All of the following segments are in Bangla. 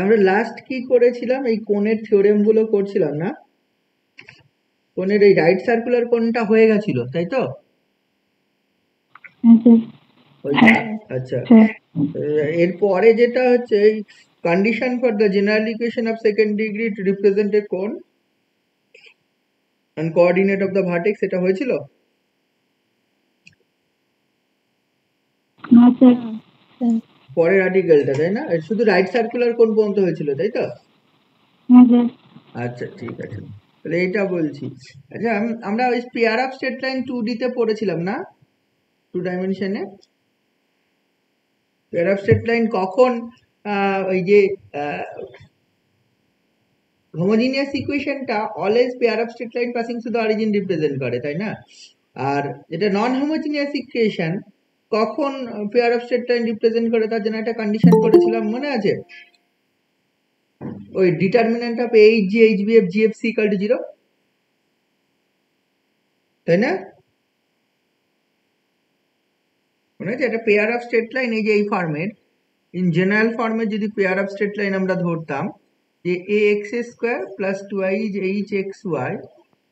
আমরা লাস্ট কি করেছিলাম, এই কোণের থিওরেম গুলো করছিলাম না, কোণের এই রাইট সার্কুলার কোণটা হয়ে গেছিল তাই তো? আচ্ছা, এরপরে যেটা হচ্ছে condition for the general equation of second degree two represent a কোণ and coordinate of the vertex, এটা হয়েছিল? পরের আর্টিকেলটা তাই না, শুধু রাইট সার্কুলার কোণ পর্যন্ত হয়েছিল তাই তো? আচ্ছা ঠিক আছে, তাহলে এইটা বলছি। আচ্ছা আমরা ওই pair of straight line 2D তে পড়েছিলাম না, 2 ডাইমেনশনে। পেয়ার অফ স্ট্রেট লাইন কখন ওই যে হোমোজিনিয়াস ইকুয়েশনটা always pair of straight line passing through the origin represent করে তাই না? আর যেটা নন হোমোজিনিয়াস ইকুয়েশন কখন pair of straight line represent করে তার জন্য একটা কন্ডিশন করেছিলাম, মনে আছে? ওই determinant of HG HBF GFC equal to 0, তাই না? মনে আছে একটা পেয়ার অফ স্ট্রেট লাইন এই যে এই ফর্মের, ইন জেনারেল ফর্মে যদি পেয়ার অফ স্ট্রেট লাইন আমরা ধরতাম যে ax square plus 2i hxy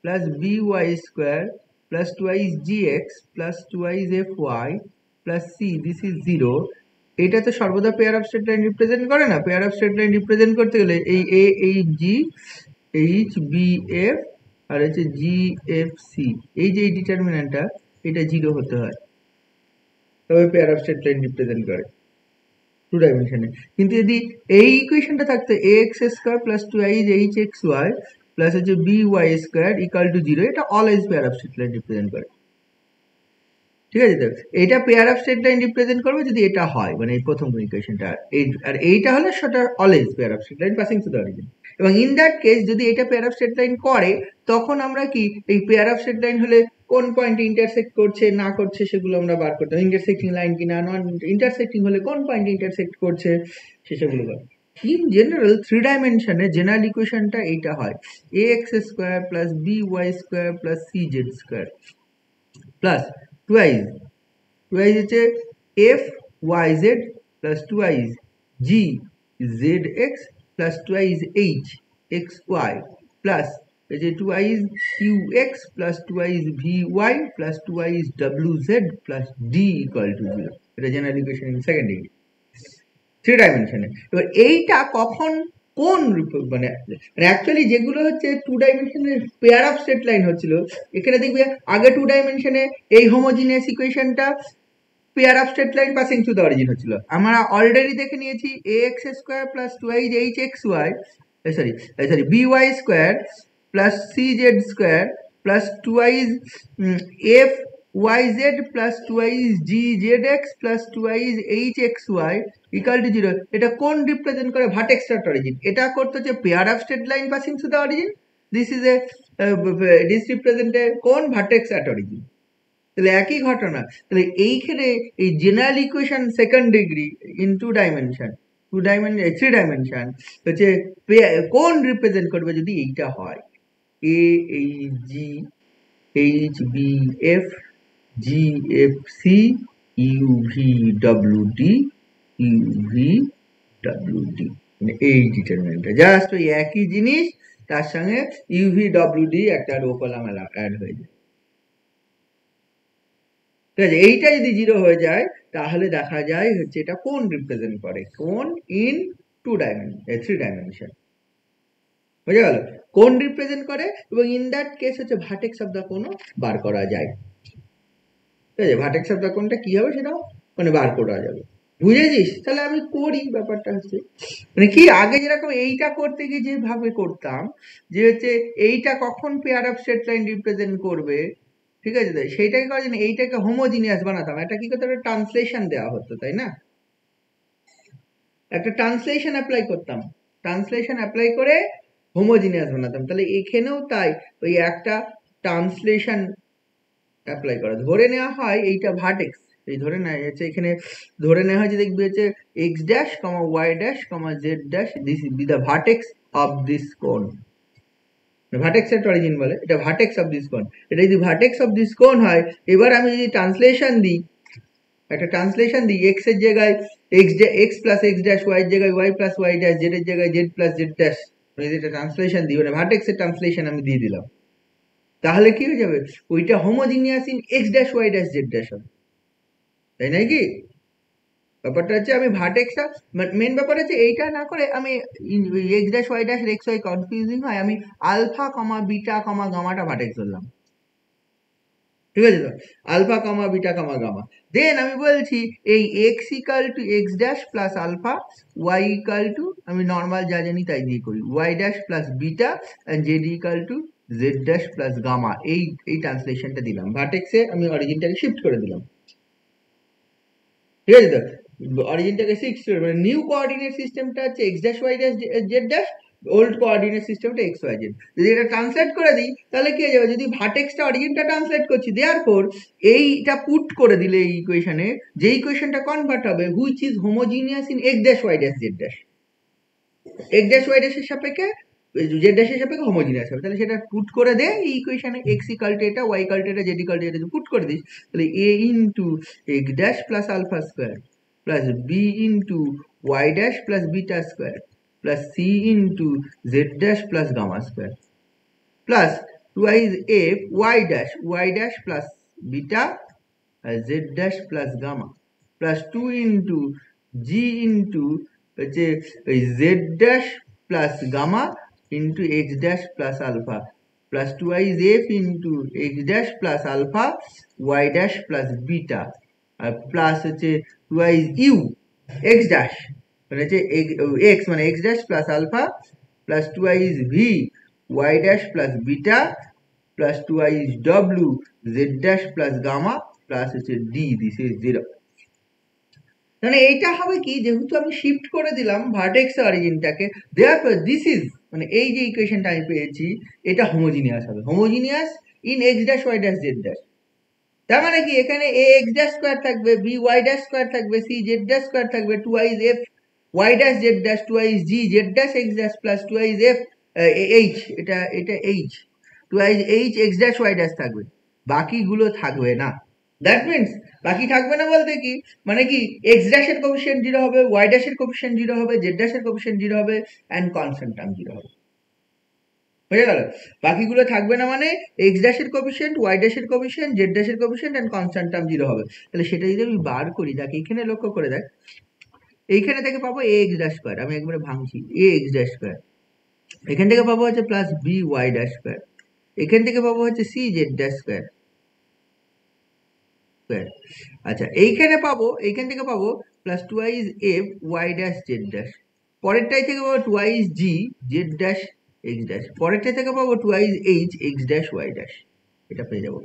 plus by square plus 2i gx plus 2i fy plus c this is 0, এটা তো সর্বদা pair of straight line represent করে না? Pair of straight line represent করতে গেলে এই a h g h b f আর হচ্ছে g f c, এই যে ডিটারমিনেন্টটা এটা 0 হতে হয়, তবে pair of straight line represent করে 2 ডাইমেনশনে। কিন্তু যদি এই ইকুয়েশনটা থাকতো ax square plus 2i hxy plus হচ্ছে by স্কয়ার ইকুয়াল টু 0, এটা always pair of straight line represent করে। ঠিক আছে, তো এটা pair of straight line represent করবে যদি এটা হয়, মানে এই প্রথম ইকুয়েশনটা, আর এইটা হলে সেটা always pair of straight line passing through the origin. এবং ইন দ্যাট কেস যদি এটা পেয়ার অফ স্ট্রেট লাইন করে, তখন আমরা কি এই পেয়ার অফ স্ট্রেট লাইন হলে কোন পয়েন্টে ইন্টারসেক্ট করছে না করছে সেগুলো আমরা বার করতাম, ইন্টারসেক্টিং লাইন কিনা, নন ইন্টারসেক্টিং হলে কোন পয়েন্টে ইন্টারসেক্ট করছে সেসবগুলো বার। ইন জেনারেল 3 ডাইমেনশনে জেনারেল ইকুয়েশনটা এইটা হয়, ax square plus by square plus cz square plus 2i হচ্ছে f y z plus 2i g z x plus 2i h x y plus এই যে 2i q x plus 2i vy plus 2i w z plus d equal to 0, এটা general equation in second degree 3 ডাইমেনশনে। এবার এইটা কখন কোন মানে অ্যাকচুয়ালি যেগুলো হচ্ছে 2 ডাইমেনশনের পেয়ার অফ স্ট্রেট লাইন হচ্ছিল, এখানে দেখবে আগে 2 ডাইমেনশনে এই হোমোজিনিয়াস ইকুয়েশনটা pair of straight line passing through the origin হচ্ছিল। আমরা অলরেডি দেখে নিয়েছি ax square plus 2i hxy sorry by square plus cz square plus 2i fyz plus 2i gzx plus 2i hxy equal to 0, এটা কোন রিপ্রেজেন্ট করে? Vertex at origin. এটা করতে হচ্ছে pair of straight line passing through the origin, this is a this represent a কোন ভার্টেক্স অ্যাট অরিজিন। তাহলে একই ঘটনা, তাহলে এইখানে এই general equation second degree in 2 dimension 3 dimension হচ্ছে কোন রিপ্রেজেন্ট করবে যদি এইটা হয়, a h g h b f g f c u v w d u v w d, মানে এই ডিটারমিনেন্টটা জাস্ট ওই একই জিনিস, তার সঙ্গে u v w d একটা রো কলাম অ্যাড হয়ে যায়। ঠিক আছে, এইটা যদি 0 হয়ে যায় তাহলে দেখা যায় হচ্ছে এটা কোন রিপ্রেজেন্ট করে, কোন ইন 3 ডাইমেনশন, বুঝে গেল? কোন রিপ্রেজেন্ট করে, এবং ইন দ্যাট কেস হচ্ছে ভার্টেক্স অফ দ্য কোনও বার করা যায়। ঠিক আছে, ভার্টেক্স অফ দ্য কোনটা কি হবে সেটাও মানে বার করা যাবে, বুঝেছিস? তাহলে আমি করি, ব্যাপারটা হচ্ছে মানে কি, আগে যেরকম এইটা করতে গিয়ে যেভাবে করতাম যে হচ্ছে এইটা কখন pair of straight line represent করবে, ঠিক আছে, তাই সেইটাকে করার জন্য এইটাকে হোমোজিনিয়াস বানাতাম, এটা কি করতে হবে, ট্রান্সলেশন দেওয়া হতো তাই না, একটা ট্রান্সলেশন অ্যাপ্লাই করতাম, ট্রান্সলেশন অ্যাপ্লাই করে হোমোজিনিয়াস বানাতাম। তাহলে এখানেও তাই, ওই একটা ট্রান্সলেশন অ্যাপ্লাই করা, ধরে নেওয়া হয় এইটা ভার্টেক্স, এই ধরে নেওয়া যাচ্ছে এখানে ধরে নেওয়া হয় যে দেখবি হচ্ছে x dash comma y dash comma z dash, this is the vertex of this cone, vertex at origin বলে, এটা ভার্টেক্স অফ দিস কোন। এটা যদি ভার্টেক্স অফ দিস কোন হয়, এবার আমি যদি ট্রান্সলেশন দিই একটা ট্রান্সলেশন দিই, এক্স এর জায়গায় x plus x dash, y এর জায়গায় y plus y dash, z এর জায়গায় জেড প্লাস জেড ড্যাশ, এটা ট্রান্সলেশন দিই, মানে ভার্টেক্স এর ট্রান্সলেশন আমি দিয়ে দিলাম, তাহলে কি হয়ে যাবে, ওইটা homogeneous in x dash Y dash Z dash হবে, তাই নাকি? ব্যাপারটা হচ্ছে আমি ভার্টেক্সটা, মেন ব্যাপার হচ্ছে এইটা না করে আমি x dash Y dash x y confusing হয়, আমি আলফা কমা বিটা কমা গামাটা ভার্টেক্স ধরলাম, ঠিক আছে তো, alpha comma beta comma gamma, then আমি বলছি এই x equal to x dash plus alpha, y equal to আমি নর্মাল যা জানি তাই দিয়ে করি y dash plus beta, and z equal to z dash plus gamma, এই ট্রান্সলেশনটা দিলাম, ভার্টেক্সে আমি অরিজিনটাকে শিফট করে দিলাম, ঠিক আছে তো, অরিজিনটাকে শিফট করে, মানে নিউ কোঅর্ডিনেট সিস্টেমটা হচ্ছে x dash Y dash Z dash, old coordinate সিস্টেমটা এক্স ওয়াই জেড, যদি এটা ট্রান্সলেট করে দিই তাহলে কি হয়ে যাবে, যদি ভার্টেক্সটা অরিজিনটা ট্রান্সলেট করছি, দেয়ারফর এইটা পুট করে দিলে এই ইকুয়েশনে, যে ইকুয়েশনটা কনভার্ট হবে which is homogeneous in x dash Y dash Z dash, x dash y ড্যাশের সাপেক্ষে জেড ড্যাশের সাপেক্ষে হোমোজিনিয়াস হবে, তাহলে সেটা পুট করে দে এই ইকুয়েশনে, এক্স ইকাল টু এটা, ওয়াই ইকাল টু এটা, জেড ইকাল টু এটা পুট করে দিস, তাহলে A into X dash plus alpha square plus B into Y dash plus beta square plus C into Z dash plus gamma square plus twice F Y dash plus beta Z dash plus gamma plus 2 into G into হচ্ছে ওই Z dash plus gamma into X dash plus alpha plus twice F into X dash plus alpha Y dash plus beta, আর প্লাস হচ্ছে টুয়াইজ ইউ এক্স ড্যাশ মানে হচ্ছে এক্স মানে X dash plus alpha plus twice V Y dash plus beta plus twice W Z dash plus gamma plus হচ্ছে ডি, দিস ইজ 0। তাহলে এইটা হবে কি, যেহেতু আমি শিফট করে দিলাম ভার্টেক্স অরিজিনটাকে, দেয়ারফর দিস ইজ মানে এই যে ইকুয়েশনটা আমি পেয়েছি এটা হোমোজিনিয়াস হবে, homogeneous in x dash Y dash Z dash, তার মানে কি এখানে এ এক্স ড্যাশ স্কয়ার থাকবে, বি ওয়াই ড্যাশ স্কয়ার থাকবে, সি জেড ড্যাশ স্কয়ার থাকবে, twice F Y dash Z dash, twice G Z dash x dash plus twice F H, এটা H, twice H X dash Y dash থাকবে, বাকিগুলো থাকবে না। দ্যাট মিনস বাকি থাকবে না বলতে কি, মানে কি এক্স ড্যাশের কোফিশিয়েন্ট 0 হবে, ওয়াই ড্যাশের কোফিশিয়েন্ট 0 হবে, জেড ড্যাশের কোফিশিয়েন্ট 0 হবে, এন্ড কনস্ট্যান্ট টার্ম 0 হবে, বুঝে গেল? বাকিগুলো থাকবে না মানে এক্স ড্যাশের কোফিশিয়েন্ট, ওয়াই ড্যাশের কোফিশিয়েন্ট, জেড ড্যাশের কোফিশিয়েন্ট এন্ড কনস্ট্যান্ট টার্ম 0 হবে, তাহলে সেটা যদি আমি বার করি, দেখ এখানে লক্ষ্য করে দেখ, এইখানে থেকে পাবো এ এক্স ড্যাশ স্কয়ার, আমি একবারে ভাঙছি, এ এক্স ড্যাশ স্কয়ার, এখান থেকে পাবো হচ্ছে plus b Y dash square, এখান থেকে পাবো হচ্ছে সি জেড ড্যাশ স্কয়ার, আচ্ছা এইখান থেকে পাবো plus twice F Y dash Z dash, পরেরটাই থেকে পাবো twice G Z dash x dash, পরেরটাই থেকে পাবো twice H X dash Y dash, এটা পেয়ে যাবো,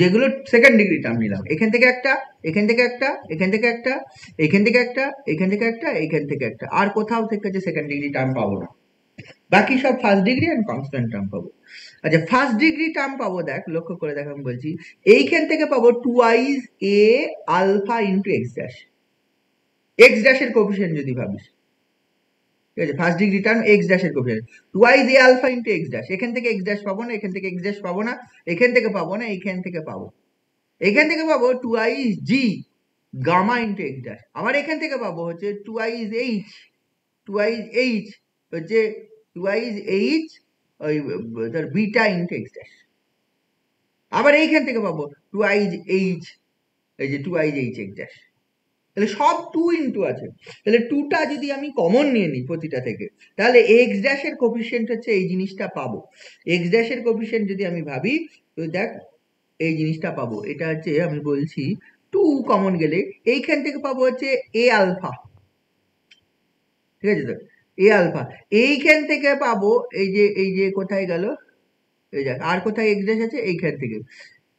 যেগুলো সেকেন্ড ডিগ্রি টার্ম নিলাম, এখান থেকে একটা, এখান থেকে একটা, এখান থেকে একটা, এখান থেকে একটা, এখান থেকে একটা, এখান থেকে একটা, আর কোথাও থেকে যে সেকেন্ড ডিগ্রি টার্ম পাবো না, বাকি সব first degree and constant term পাবো। আচ্ছা ফার্স্ট ডিগ্রি টার্ম পাবো, দেখ লক্ষ্য করে দেখ আমি বলছি, এইখান থেকে পাবো twice A alpha into X dash, X ড্যাশের কোফিশিয়েন্ট যদি ভাবিস, ঠিক আছে, ফার্স্ট ডিগ্রি টার্ম এক্স ড্যাশের coefficient twice A alpha into X dash, এখান থেকে এক্স ড্যাশ পাবো না, এখান থেকে এক্স ড্যাশ পাবো না, এখান থেকে পাবো না, এখান থেকে পাবো, এখান থেকে পাবো টুয়াইজ জি গামা ইন্টু এক্স ড্যাশ, আবার এখান থেকে পাবো হচ্ছে টুয়াইজ এইচ হচ্ছে টুয়াইজ এইচ ওই ধর বিটা ইন্টু এক্স ড্যাশ, আবার এইখান থেকে পাবো টুয়াইজ এইচ, এই যে টুয়াইজ এইচ এক্স ড্যাশ, তাহলে সব 2 ইনটু আছে, তাহলে 2টা যদি আমি কমন নিয়ে নিই প্রতিটা থেকে, তাহলে এক্স ড্যাশের কোফিশিয়েন্ট হচ্ছে এই জিনিসটা পাবো, এক্স ড্যাশের কোফিশিয়েন্ট যদি আমি ভাবি তো দেখ এই জিনিসটা পাবো, এটা হচ্ছে আমি বলছি 2 কমন গেলে এইখান থেকে পাবো হচ্ছে এ আলফা, ঠিক আছে তো, এ আলফা, এইখান থেকে পাবো এই যে কোথায় গেল, এই দেখ আর কোথায় এক্স ড্যাশ আছে, এইখান থেকে,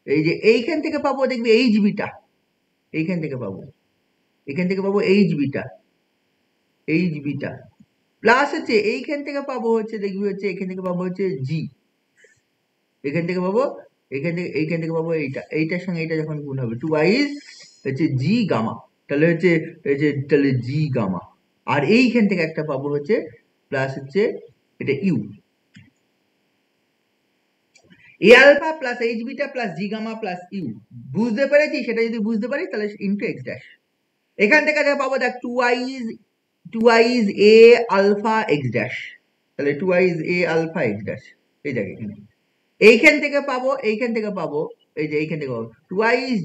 এই যে এইখান থেকে পাবো দেখবি এইচ বিটা, এইখান থেকে পাবো, এখান থেকে পাবো এইচ বিটা প্লাস হচ্ছে এইখান থেকে পাবো হচ্ছে দেখবি হচ্ছে এখান থেকে পাবো হচ্ছে জি, এখান থেকে পাবো, এইখান থেকে পাবো এইটার সঙ্গে এইটা যখন গুণ হবে টুয়াইজ হচ্ছে জি গামা, তাহলে হচ্ছে এই যে তাহলে জি গামা, আর এইখান থেকে একটা পাবো হচ্ছে প্লাস হচ্ছে এটা u, a alpha plus H beta plus G gamma plus u, বুঝতে পেরেছি? সেটা যদি বুঝতে পারি তাহলে ইন্টু এক্স ড্যাশ। এখান থেকে পাবো দেখ টু আইজ এ আলফা এক্স ড্যাশ, তাহলে টু আইজ এ আলফা এক্স ড্যাশ, এই জায়গায় এখানে। এইখান থেকে পাবো এই যে এইখান থেকে পাবো twice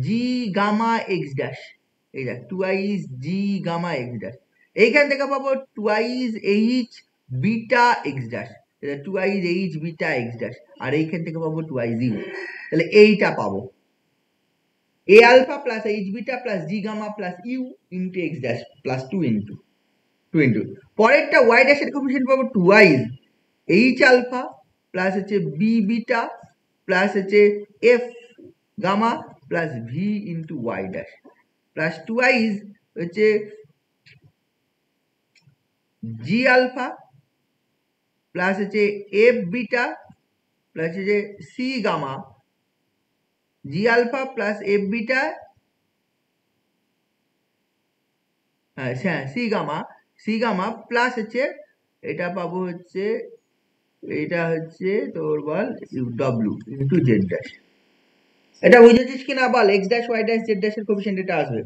G gamma X dash, এই দেখ twice G gamma X dash. এইখান থেকে পাবো twice H beta X dash, twice H beta X dash, আর এইখান থেকে পাবো টু আইজ ইউ। তাহলে এইটা পাবো A alpha plus H beta plus G gamma plus U into X dash plus two into পরেরটা ওয়াই ড্যাশের কোফিশিয়েন্ট পাবো twice H alpha plus হচ্ছে বি বিটা প্লাস হচ্ছে F gamma plus V into Y dash plus twice হচ্ছে জি আলফা প্লাস হচ্ছে এফ বিটা প্লাস হচ্ছে C gamma, G alpha plus F beta, হ্যাঁ সি গামা প্লাস হচ্ছে এটা পাবো হচ্ছে এটা হচ্ছে তোর বল ডব্লিউ ইন্টু জেড ড্যাশ। এটা বুঝেছিস কিনা বল? X dash Y dash Z ড্যাশের কোফিশিয়েন্ট এটা আসবে,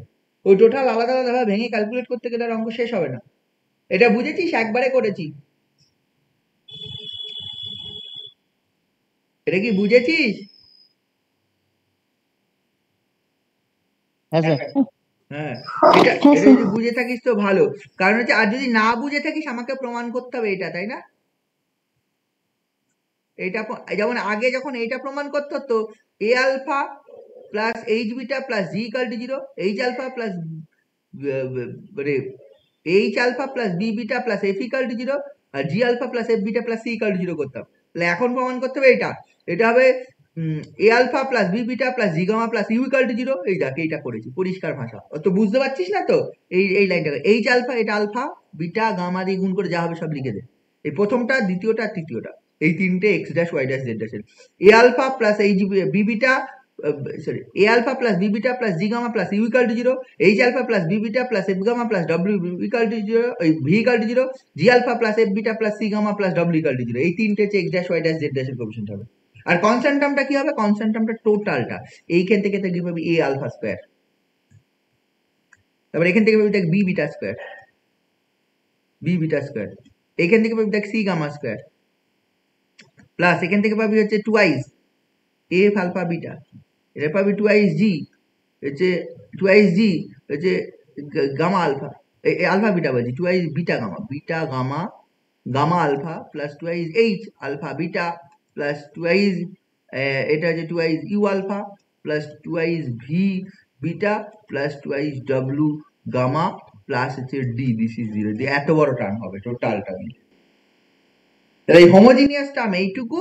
ওই টোটাল আলাদা আলাদা ভাবে ভেঙে ক্যালকুলেট করতে গেলে অঙ্ক শেষ হবে না। এটা বুঝেছিস? একবারে করেছি, এটা কি বুঝেছিস? হ্যাঁ, এটা যদি বুঝে থাকিস তো ভালো, কারণ হচ্ছে আর যদি না বুঝে থাকিস আমাকে প্রমাণ করতে হবে এটা, তাই না? এটা যেমন আগে যখন এইটা প্রমাণ করতে হতো A alpha plus H beta plus G equal to zero, H alpha plus H alpha plus B beta plus F equal to zero, আর G alpha plus F beta plus C equal to zero করতাম। তাহলে এখন প্রমাণ করতে হবে এটা হবে A alpha plus B beta plus G gamma plus U equal to zero. এই দেখ এইটা করেছি পরিষ্কার ভাষা, তো বুঝতে পারছিস না তো? এই লাইনটা এইচ আলফা, এটা আলফা বিটা গামা দিয়ে গুণ করে যা হবে সব লিখে দে, এই প্রথমটা দ্বিতীয়টা তৃতীয়টা, এই তিনটে X dash Y dash Z ড্যাশের। A alpha plus H B beta sorry A alpha plus B beta plus G gamma plus U equal to zero, H alpha plus B beta plus F gamma plus W equal to zero, V equal to zero, G alpha plus F beta plus C gamma plus W equal to zero. এই তিনটে হচ্ছে x dash Y dash Z ড্যাশের কোফিশিয়েন্ট হবে। আর কনস্ট্যান্ট টার্মটা কি হবে? কনস্ট্যান্ট টার্মটা টোটালটা এইখান থেকে তুই পাবি এ আলফা স্কয়ার, তারপর এখান থেকে পাবি দেখ বি বিটা স্কয়ার, এখান থেকে পাবি দেখ সি গামা স্কয়ার, প্লাস এখান থেকে পাবি হচ্ছে টুয়াইস এফ আলফা বিটা, এটা পাবি টুয়াইস জি হচ্ছে গামা আলফা, আলফা বিটা বলছি, twice beta gamma alpha plus twice h alpha beta plus twice এটা হচ্ছে twice u alpha plus twice v beta plus twice ডব্লিউ গামা প্লাস হচ্ছে ডি, দিস ইজ জিরো। এত বড় টার্ম হবে টোটালটা মিলে। তাহলে এই হোমোজিনিয়াস টার্ম এইটুকু,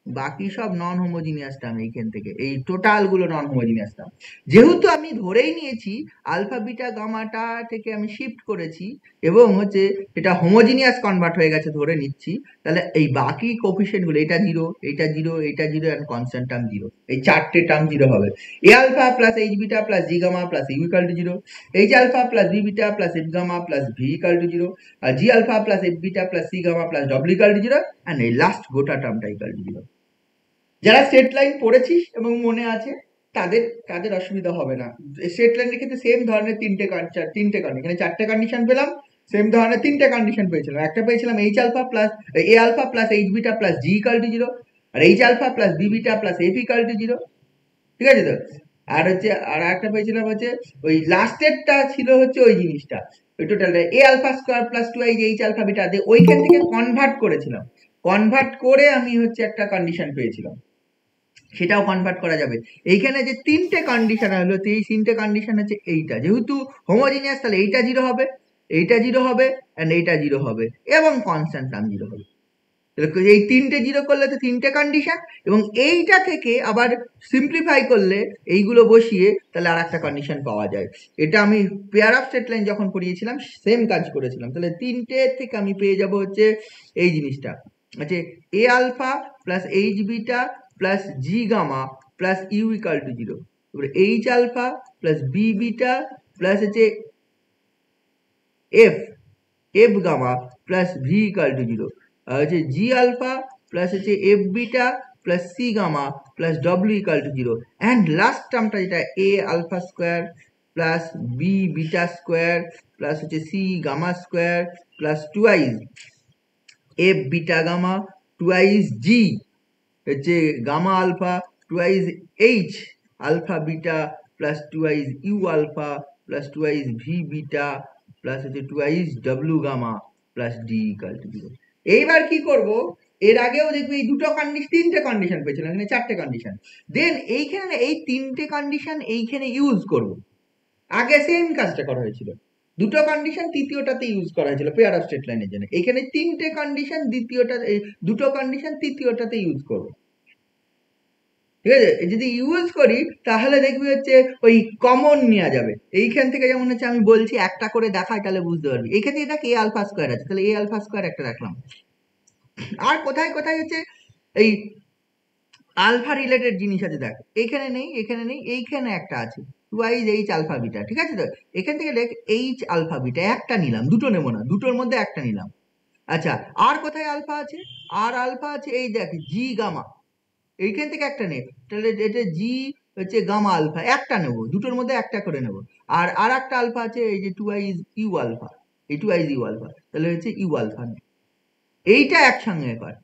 বাকি সব নন হোমোজিনিয়াস টার্ম। এইখান থেকে এই টোটাল গুলো নন হোমোজিনিয়াস টার্ম। যেহেতু আমি ধরেই নিয়েছি আলফা বিটা গামাটা থেকে আমি শিফট করেছি এবং হচ্ছে এটা হোমোজিনিয়াস কনভার্ট হয়ে গেছে ধরে নিচ্ছি, তাহলে এই বাকি কোফিশিয়েন্ট গুলো এটা জিরো, এটা জিরো, এটা zero and constant term zero, এই চারটে টার্ম জিরো হবে। A alpha plus H beta plus G gamma plus U equal to zero, H alpha plus B beta plus F gamma plus V equal to zero, আর G alpha plus F beta plus C gamma plus W equal to zero, and এই লাস্ট গোটা টার্মটা ইকাল টু জিরো। যারা স্ট্রেট লাইন পড়েছিস এবং মনে আছে তাদের অসুবিধা হবে না। স্ট্রেট লাইনের ক্ষেত্রে সেম ধরনের তিনটে কন্ডিশন, এখানে চারটে কন্ডিশন পেলাম, সেম ধরনের তিনটে কন্ডিশন পেয়েছিলাম। একটা পেয়েছিলাম h alpha plus a alpha plus H beta plus G equal to zero, আর h alpha plus B beta plus F equal to zero, ঠিক আছে তো? আর হচ্ছে আর একটা পেয়েছিলাম হচ্ছে ওই লাস্টেরটা ছিল হচ্ছে ওই জিনিসটা, ওই টোটালটা A alpha square plus two H alpha beta দিয়ে ওইখান থেকে কনভার্ট করেছিলাম, কনভার্ট করে আমি হচ্ছে একটা কন্ডিশন পেয়েছিলাম, সেটাও কনভার্ট করা যাবে। এইখানে যে তিনটে কন্ডিশন হলো, এই তিনটে কন্ডিশন হচ্ছে এইটা, যেহেতু হোমোজিনিয়াস তাহলে এইটা জিরো হবে, এইটা জিরো হবে, এন্ড এইটা জিরো হবে, এবং কনস্ট্যান্ট টার্ম জিরো হবে। এই তিনটে জিরো করলে তো তিনটে কন্ডিশন, এবং এইটা থেকে আবার সিম্পলিফাই করলে এইগুলো বসিয়ে তাহলে আর একটা কন্ডিশন পাওয়া যায়। এটা আমি পেয়ার অফ স্ট্রেট লাইন যখন পড়িয়েছিলাম সেম কাজ করেছিলাম। তাহলে তিনটে থেকে আমি পেয়ে যাব হচ্ছে এই জিনিসটা, আচ্ছা A alpha plus H beta plus G gamma plus U equal to zero, তারপরে H alpha plus B beta plus হচ্ছে F gamma plus V equal to zero, আর হচ্ছে জি আলফা প্লাস হচ্ছে F beta plus C gamma plus W equal to 0 and last টার্মটা যেটা A alpha square plus B beta square plus হচ্ছে C gamma square plus twice F beta gamma twice G হচ্ছে gamma alpha twice H alpha beta plus twice U alpha plus twice V beta plus হচ্ছে twice W gamma plus D equal to 0। এইবার কি করব, এর আগেও দেখবি এই দুটো কন্ডিশন, তিনটে কন্ডিশন পেয়েছিলাম, এখানে চারটে কন্ডিশন। দেন এইখানে এই তিনটে কন্ডিশন এইখানে ইউজ করব। আগে সেম কাজটা করা হয়েছিল, দুটো কন্ডিশন তৃতীয়টাতে ইউজ করা হয়েছিল পেয়ার অফ স্ট্রেট লাইনের জন্য। এখানে তিনটে কন্ডিশন, দ্বিতীয়টা দুটো কন্ডিশন তৃতীয়টাতে ইউজ করব। ঠিক আছে, যদি ইউজ করি তাহলে দেখবি হচ্ছে ওই কমন নেওয়া যাবে। এইখান থেকে যেমন হচ্ছে আমি বলছি একটা করে দেখাই তাহলে বুঝতে পারবি। এইখান থেকে দেখ এ আলফা স্কোয়ার আছে, তাহলে এ আলফা স্কোয়ার একটা রাখলাম। আর কোথায় কোথায় হচ্ছে এই আলফা রিলেটেড জিনিস আছে দেখ, এইখানে নেই, এখানে নেই, এইখানে একটা আছে টুয়াইজ এইচ আলফা বিটা। ঠিক আছে, তো এখান থেকে দেখ এইচ আলফা বিটা একটা নিলাম, দুটো নেবো না, দুটোর মধ্যে একটা নিলাম। আচ্ছা, আর কোথায় আলফা আছে? আর আলফা আছে এই দেখ জি গামা, এইখান থেকে একটা নে, তাহলে এটা জি হচ্ছে গামা আলফা একটা নেবো, দুটোর মধ্যে একটা করে নেবো। আর আর একটা আলফা আছে এই যে টুয়াইজ ইউ আলফা, এই টুয়াইজ ইউ আলফা, তাহলে হচ্ছে ইউ আলফা। এইটা একসঙ্গে কর,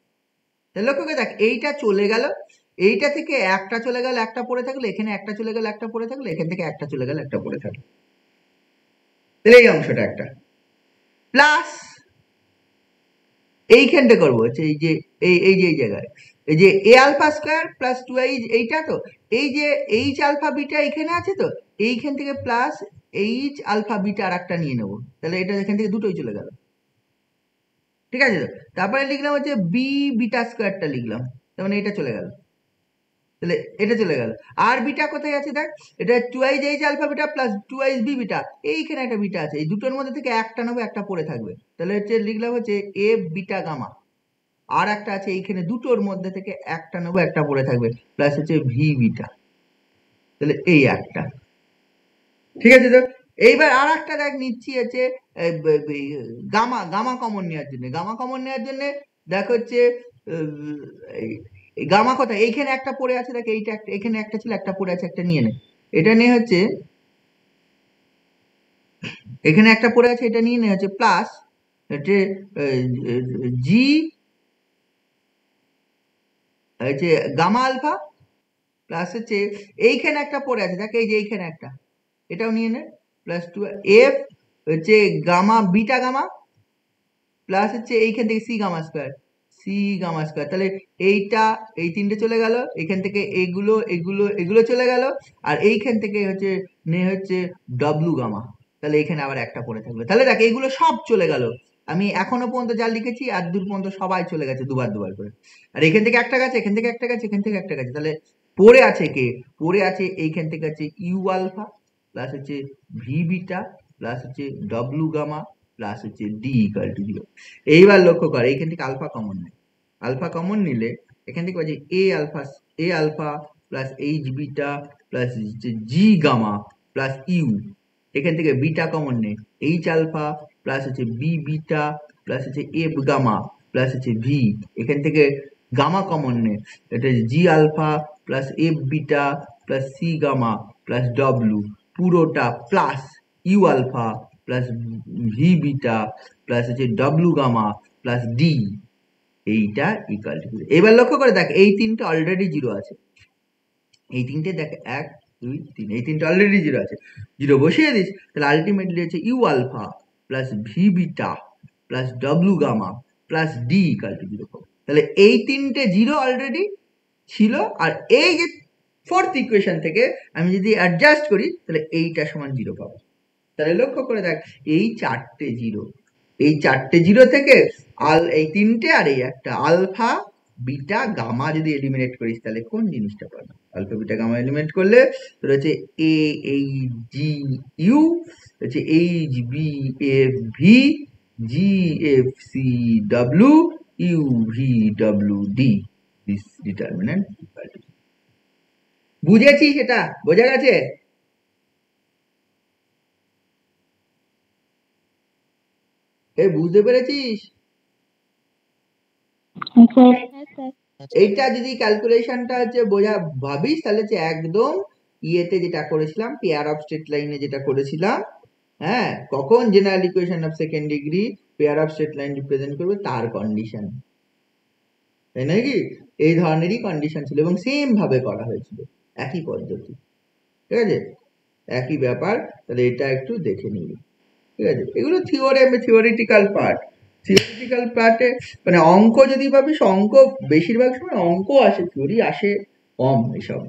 তাহলে লক্ষ্য করে দেখ এইটা চলে গেল, এইটা থেকে একটা চলে গেল একটা পড়ে থাকলো, এখানে একটা চলে গেল একটা পড়ে থাকলো, এখান থেকে একটা চলে গেল একটা পড়ে থাকলো, তাহলে এই অংশটা একটা প্লাস এইখানটা করবো হচ্ছে এই যে এই জায়গায় এই যে এ আলফা স্কোয়ার প্লাস টুয়াইজ এইটা, তো এই যে এইচ আলফা বিটা এখানে আছে, তো এইখান থেকে প্লাস এইচ আলফা বিটা আর একটা নিয়ে নেবো, তাহলে এটা এখান থেকে দুটোই চলে গেল। ঠিক আছে, তো তারপরে লিখলাম হচ্ছে বি বিটা স্কোয়ারটা লিখলাম, তার মানে এটা চলে গেল, তাহলে এটা চলে গেল। আর বিটা কোথায় আছে দেখ, এটা twice H alpha beta plus twice b beta, এইখানে একটা বিটা আছে, এই দুটোর মধ্যে থেকে একটা নেবো, একটা পড়ে থাকবে, তাহলে হচ্ছে লিখলাম হচ্ছে এফ বিটা গামা। আর একটা আছে এইখানে দুটোর মধ্যে থেকে একটা নেবো, একটা পড়ে থাকবে, প্লাস হচ্ছে ভি বিটা, তাহলে এই একটা। ঠিক আছে, তো এইবার আর একটা দেখ নিচ্ছি হচ্ছে গামা, গামা কমন নেওয়ার জন্য, গামা কমন নেওয়ার জন্য দেখ হচ্ছে গামা কোথায়, এইখানে একটা পড়ে আছে দেখ, এইটা একটা, এখানে একটা ছিল একটা পড়ে আছে, একটা নিয়ে নে, এটা নিয়ে হচ্ছে এখানে একটা পড়ে আছে, এটা নিয়ে নে হচ্ছে প্লাস হচ্ছে জি হচ্ছে গামা আলফা প্লাস হচ্ছে এইখানে একটা পড়ে আছে দেখ, এই যে এইখানে একটা, এটাও নিয়ে নে প্লাস টু এফ হচ্ছে গামা বিটা গামা প্লাস হচ্ছে এইখান থেকে c gamma square, c gamma square, তাহলে এইটা এই তিনটে চলে গেল, এইখান থেকে এগুলো এগুলো এগুলো চলে গেল, আর এইখান থেকে হচ্ছে নে হচ্ছে ডব্লু গামা, তাহলে এখানে আবার একটা পড়ে থাকবে। তাহলে দেখ এইগুলো সব চলে গেল, আমি এখনো পর্যন্ত যা লিখেছি আর দূর পর্যন্ত সবাই চলে গেছে দুবার দুবার করে। আর এখান থেকে একটা গেছে, এখান থেকে একটা গেছে, এখান থেকে একটা গেছে, তাহলে পড়ে আছে কে, পড়ে আছে এইখান থেকে আছে ইউ আলফা প্লাস হচ্ছে ভি বিটা প্লাস হচ্ছে ডব্লু গামা প্লাস হচ্ছে ডি ইকাল টু 0। এইবার লক্ষ্য কর এইখান থেকে আলফা কমন নেই, আলফা কমন নিলে এখান থেকে পাচ্ছি A alpha plus H beta plus G gamma plus U, এখান থেকে বিটা কমন নেই, এইচ আলফা প্লাস হচ্ছে বি বিটা প্লাস হচ্ছে এফ গামা প্লাস হচ্ছে ভি, এখান থেকে গামা কমন নেই, এটা G alpha plus F beta plus C gamma plus W পুরোটা plus U alpha plus V beta plus হচ্ছে ডব্লু গামা প্লাস ডি, এইটা ইকাল টু। এবার লক্ষ্য করে দেখ এই তিনটে অলরেডি জিরো আছে, এই তিনটে দেখ এক দুই তিন, এই তিনটে অলরেডি জিরো আছে, জিরো বসিয়ে দিস, তাহলে আলটিমেটলি হচ্ছে u alpha plus V beta plus ডব্লু gamma plus D equal to 0। তাহলে এই তিনটে জিরো অলরেডি ছিল, আর এই যে ফোর্থ ইকুয়েশন থেকে আমি যদি অ্যাডজাস্ট করি তাহলে এইটা সমান জিরো পাবো। তাহলে লক্ষ্য করে দেখ এই চারটে জিরো, এই চারটে জিরো থেকে এই তিনটে আর এই একটা আলফা বিটা গামা যদি এলিমিনেট করিস তাহলে কোন জিনিসটা পাবো, আলফা বিটা গামা এলিমিনেট করলে তোর হচ্ছে এ এইচ জি ইউ হচ্ছে H B F V G F C W U V W D, this determinant. বুঝেছি, সেটা বোঝা গেছে? বুঝতে পেরেছিস? এইটা যদি ক্যালকুলেশনটা হচ্ছে ভাবিস তাহলে হচ্ছে একদম ইয়েতে যেটা করেছিলাম, পেয়ার অফ স্ট্রেট লাইনে যেটা করেছিলাম, হ্যাঁ, কখন general equation of second degree pair of straight line represent করবে তার কন্ডিশন, তাই নাকি? এই ধরনেরই কন্ডিশন ছিল এবং সেম ভাবে করা হয়েছিল, একই পদ্ধতি, ঠিক আছে, একই ব্যাপার। তাহলে এটা একটু দেখে নিবি, ঠিক আছে? এগুলো থিওরিটিক্যাল পার্ট। থিওরিটিক্যাল পার্টে মানে অঙ্ক যদি ভাবিস, অঙ্ক বেশিরভাগ সময় অঙ্ক আসে, থিওরি আসে কম এসব।